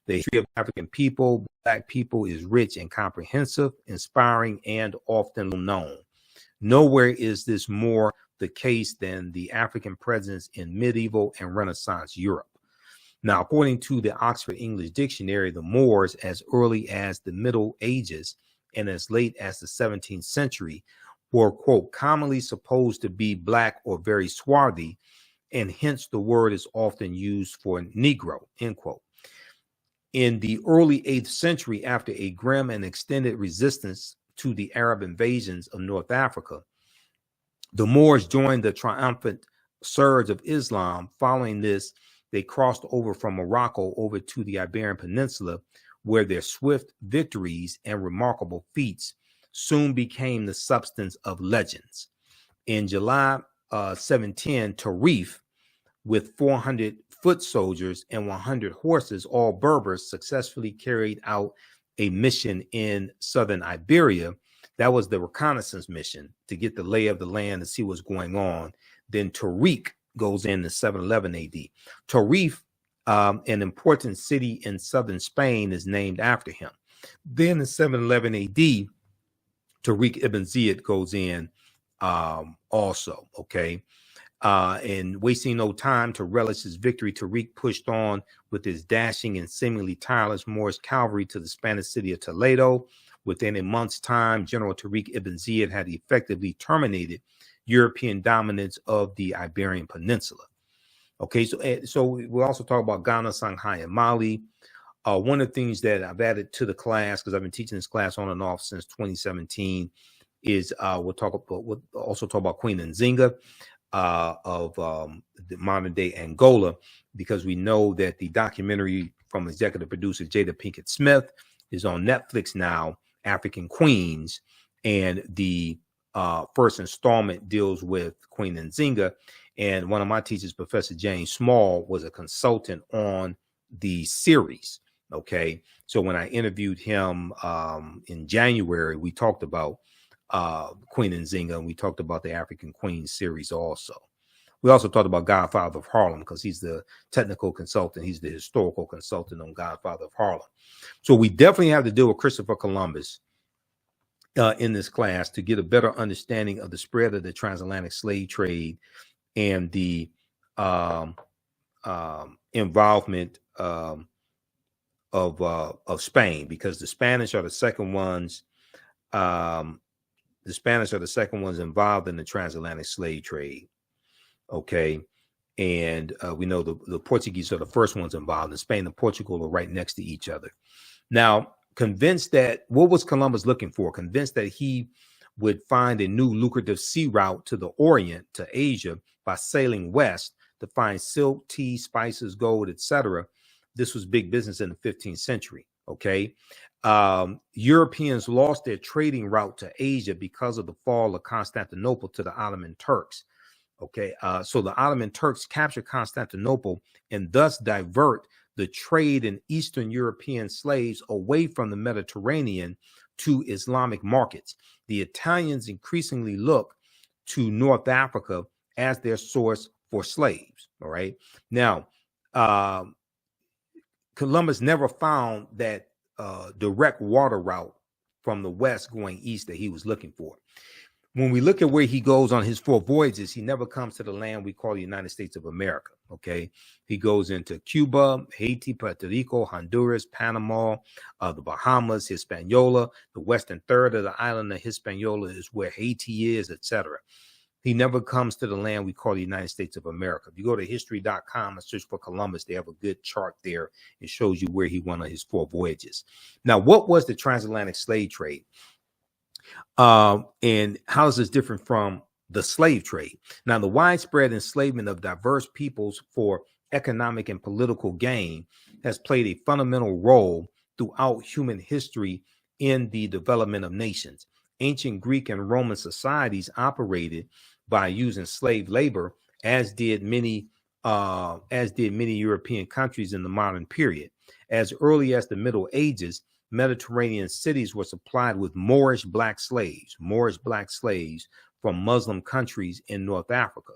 The history of African people, Black people, is rich and comprehensive, inspiring, and often known. Nowhere is this more the case than the African presence in medieval and Renaissance Europe. Now, according to the Oxford English Dictionary, the Moors, as early as the Middle Ages and as late as the 17th century, were, quote, commonly supposed to be black or very swarthy, and hence the word is often used for Negro, end quote. In the early 8th century, after a grim and extended resistance to the Arab invasions of North Africa, the Moors joined the triumphant surge of Islam. Following this, they crossed over from Morocco over to the Iberian Peninsula, where their swift victories and remarkable feats soon became the substance of legends. In July 710, Tarif, with 400 foot soldiers and 100 horses, all Berbers, successfully carried out a mission in southern Iberia. That was the reconnaissance mission, to get the lay of the land and see what's going on. Then Tariq goes in 711 AD. Tarif, an important city in southern Spain, is named after him. Then in 711 AD, Tariq ibn Ziyad goes in also, okay? And wasting no time to relish his victory, Tariq pushed on with his dashing and seemingly tireless Moorish cavalry to the Spanish city of Toledo. Within a month's time, General Tariq ibn Ziyad had effectively terminated European dominance of the Iberian Peninsula. Okay, so we also talk about Ghana, Shanghai, and Mali. One of the things that I've added to the class, because I've been teaching this class on and off since 2017, is we'll also talk about Queen Nzinga of the modern day Angola, because we know that the documentary from executive producer Jada Pinkett Smith is on Netflix now, African Queens, and the first installment deals with Queen Nzinga. And one of my teachers, Professor James Small, was a consultant on the series. Okay, so when I interviewed him in January, we talked about Queen Nzinga, and we talked about the African Queens series also. We also talked about Godfather of Harlem, because he's the technical consultant. He's the historical consultant on Godfather of Harlem. So we definitely have to deal with Christopher Columbus in this class to get a better understanding of the spread of the transatlantic slave trade and the involvement of Spain, because the Spanish are the second ones. The Spanish are the second ones involved in the transatlantic slave trade. Okay, and we know the Portuguese are the first ones involved, and Spain and Portugal are right next to each other. Now, convinced that what was Columbus looking for? Convinced that he would find a new lucrative sea route to the Orient, to Asia, by sailing west to find silk, tea, spices, gold, etc. This was big business in the 15th century. Okay, Europeans lost their trading route to Asia because of the fall of Constantinople to the Ottoman Turks. Okay, so the Ottoman Turks captured Constantinople and thus divert the trade in Eastern European slaves away from the Mediterranean to Islamic markets. The Italians increasingly look to North Africa as their source for slaves. All right, now Columbus never found that direct water route from the west going east that he was looking for. When we look at where he goes on his 4 voyages, he never comes to the land we call the United States of America. Okay, he goes into Cuba, Haiti, Puerto Rico, Honduras, Panama, the Bahamas, Hispaniola. The western third of the island of Hispaniola is where Haiti is, etc. He never comes to the land we call the United States of America. If you go to history.com and search for Columbus, they have a good chart there. It shows you where he went on his 4 voyages. Now, what was the transatlantic slave trade? And how is this different from the slave trade? Now, the widespread enslavement of diverse peoples for economic and political gain has played a fundamental role throughout human history in the development of nations. Ancient Greek and Roman societies operated by using slave labor, as did many European countries in the modern period. As early as the Middle Ages, Mediterranean cities were supplied with Moorish black slaves from Muslim countries in North Africa.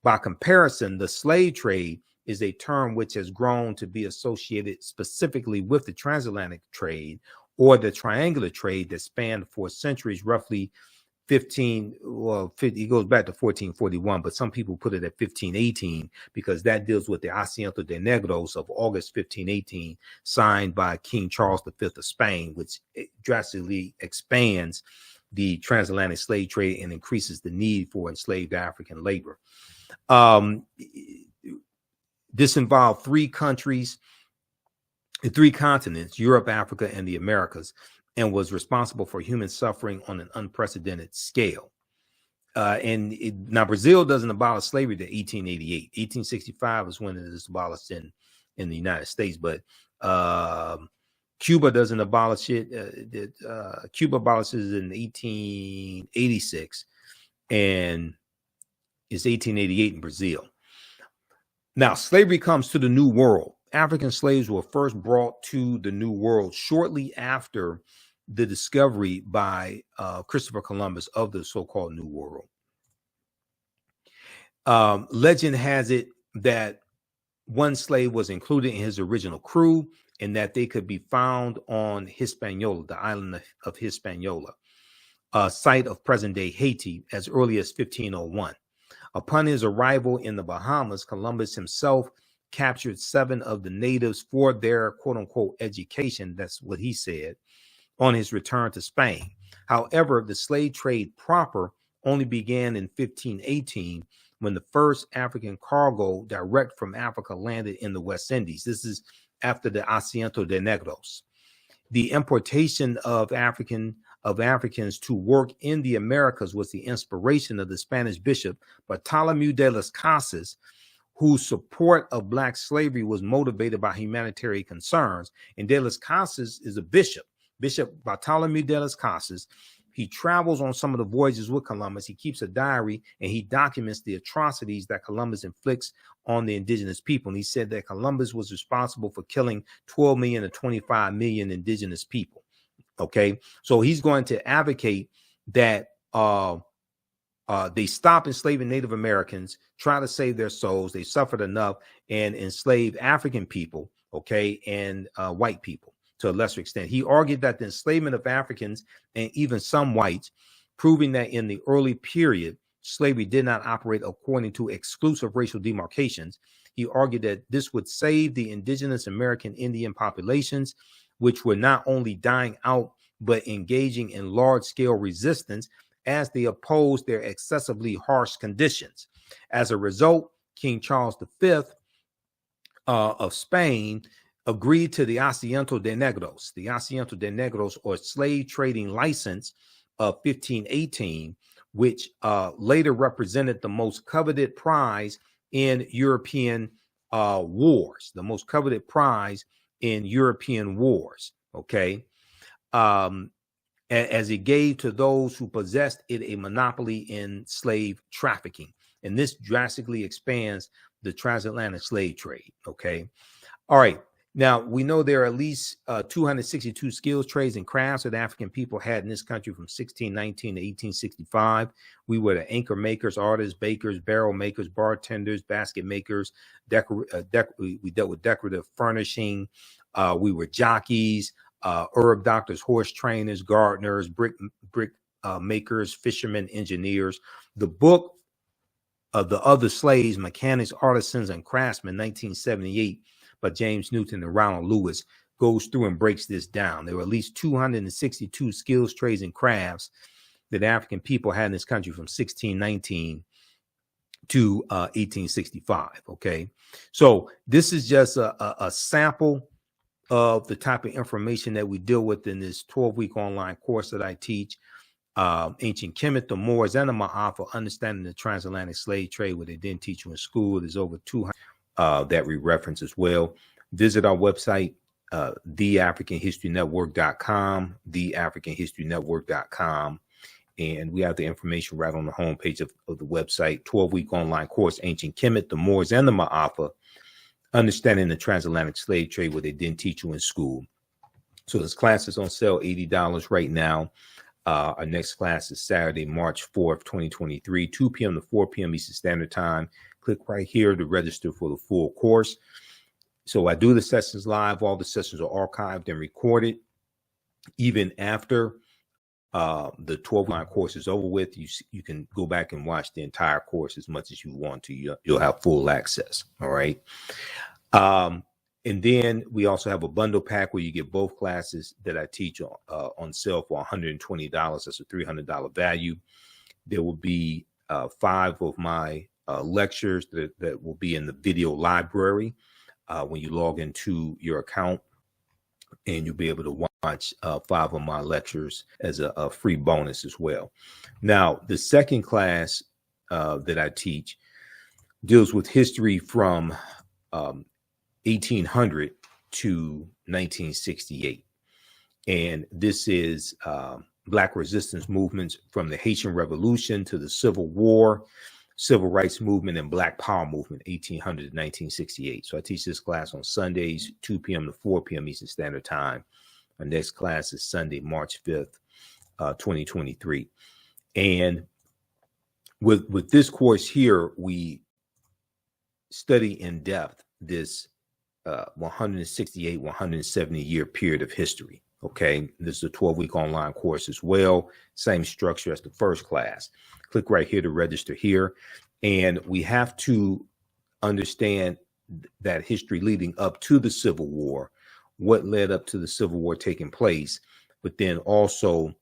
By comparison, the slave trade is a term which has grown to be associated specifically with the transatlantic trade or the triangular trade that spanned for centuries, roughly it goes back to 1441, but some people put it at 1518 because that deals with the Asiento de Negros of August 1518, signed by King Charles V of Spain, which drastically expands the transatlantic slave trade and increases the need for enslaved African labor. This involved three continents, Europe, Africa, and the Americas, and was responsible for human suffering on an unprecedented scale. Now, Brazil doesn't abolish slavery to 1888. 1865 is when it is abolished in the United States, but Cuba doesn't abolish it. Cuba abolishes it in 1886, and it's 1888 in Brazil. Now, slavery comes to the New World. African slaves were first brought to the New World shortly after the discovery by Christopher Columbus of the so-called New World. Legend has it that one slave was included in his original crew and that they could be found on Hispaniola, the island of Hispaniola, a site of present-day Haiti, as early as 1501. Upon his arrival in the Bahamas, Columbus himself captured 7 of the natives for their quote-unquote education, that's what he said, on his return to Spain. However, the slave trade proper only began in 1518 when the first African cargo direct from Africa landed in the West Indies. This is after the Asiento de Negros. The importation of Africans to work in the Americas was the inspiration of the Spanish bishop Bartolomé de las Casas, whose support of black slavery was motivated by humanitarian concerns. And de las Casas is a bishop. Bishop Bartolomé de las Casas, he travels on some of the voyages with Columbus. He keeps a diary and he documents the atrocities that Columbus inflicts on the indigenous people. And he said that Columbus was responsible for killing 12 million to 25 million indigenous people. Okay, so he's going to advocate that they stop enslaving Native Americans, try to save their souls. They suffered enough, and enslave African people, okay, and white people to a lesser extent. He argued that the enslavement of Africans and even some whites, proving that in the early period, slavery did not operate according to exclusive racial demarcations. He argued that this would save the indigenous American Indian populations, which were not only dying out, but engaging in large-scale resistance as they opposed their excessively harsh conditions. As a result, King Charles V of Spain agreed to the Asiento de Negros, or slave trading license of 1518, which later represented the most coveted prize in European wars, okay, as it gave to those who possessed it a monopoly in slave trafficking. And this drastically expands the transatlantic slave trade, okay? All right. Now, we know there are at least 262 skills, trades, and crafts that African people had in this country from 1619 to 1865. We were the anchor makers, artists, bakers, barrel makers, bartenders, basket makers. We dealt with decorative furnishing. We were jockeys, herb doctors, horse trainers, gardeners, brick makers, fishermen, engineers. The book of the Other Slaves, Mechanics, Artisans, and Craftsmen, 1978, by James Newton and Ronald Lewis, goes through and breaks this down. There were at least 262 skills, trades, and crafts that African people had in this country from 1619 to 1865. Okay, so this is just a sample of the type of information that we deal with in this 12-week online course that I teach. Ancient Kemet, the Moors, and the Ma'afa, understanding the transatlantic slave trade, what they didn't teach you in school. There's over 200 that we reference as well. Visit our website, theafricanhistorynetwork.com, theafricanhistorynetwork.com. And we have the information right on the homepage of the website. 12-week online course, Ancient Kemet, the Moors, and the Ma'afa, Understanding the Transatlantic Slave Trade, what they didn't teach you in school. So this class is on sale, $80 right now. Our next class is Saturday, March 4th, 2023, 2 p.m. to 4 p.m. Eastern Standard Time. Click right here to register for the full course. So I do the sessions live. All the sessions are archived and recorded. Even after the 12-line course is over with, you can go back and watch the entire course as much as you want to. You'll have full access. All right. And then we also have a bundle pack where you get both classes that I teach on sale for $120. That's a $300 value. There will be 5 of my lectures that will be in the video library when you log into your account, and you'll be able to watch 5 of my lectures as a free bonus as well. Now, the second class that I teach deals with history from 1800 to 1968. And this is Black resistance movements from the Haitian Revolution to the Civil War, Civil Rights Movement, and Black Power Movement, 1800 to 1968. So I teach this class on Sundays, 2 p.m. to 4 p.m. Eastern Standard Time. Our next class is Sunday, March 5th, 2023. And with this course here, we study in depth this 168, 170 year period of history. Okay, this is a 12-week online course as well. Same structure as the first class. Click right here to register here. And we have to understand that history leading up to the Civil War, what led up to the Civil War taking place, but then also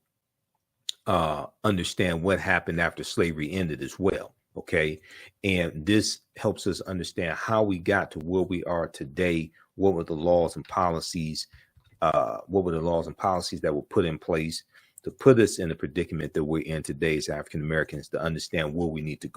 understand what happened after slavery ended as well. Okay, and this helps us understand how we got to where we are today. What were the laws and policies? What were the laws and policies that were put in place to put us in the predicament that we're in today as African Americans, to understand where we need to go.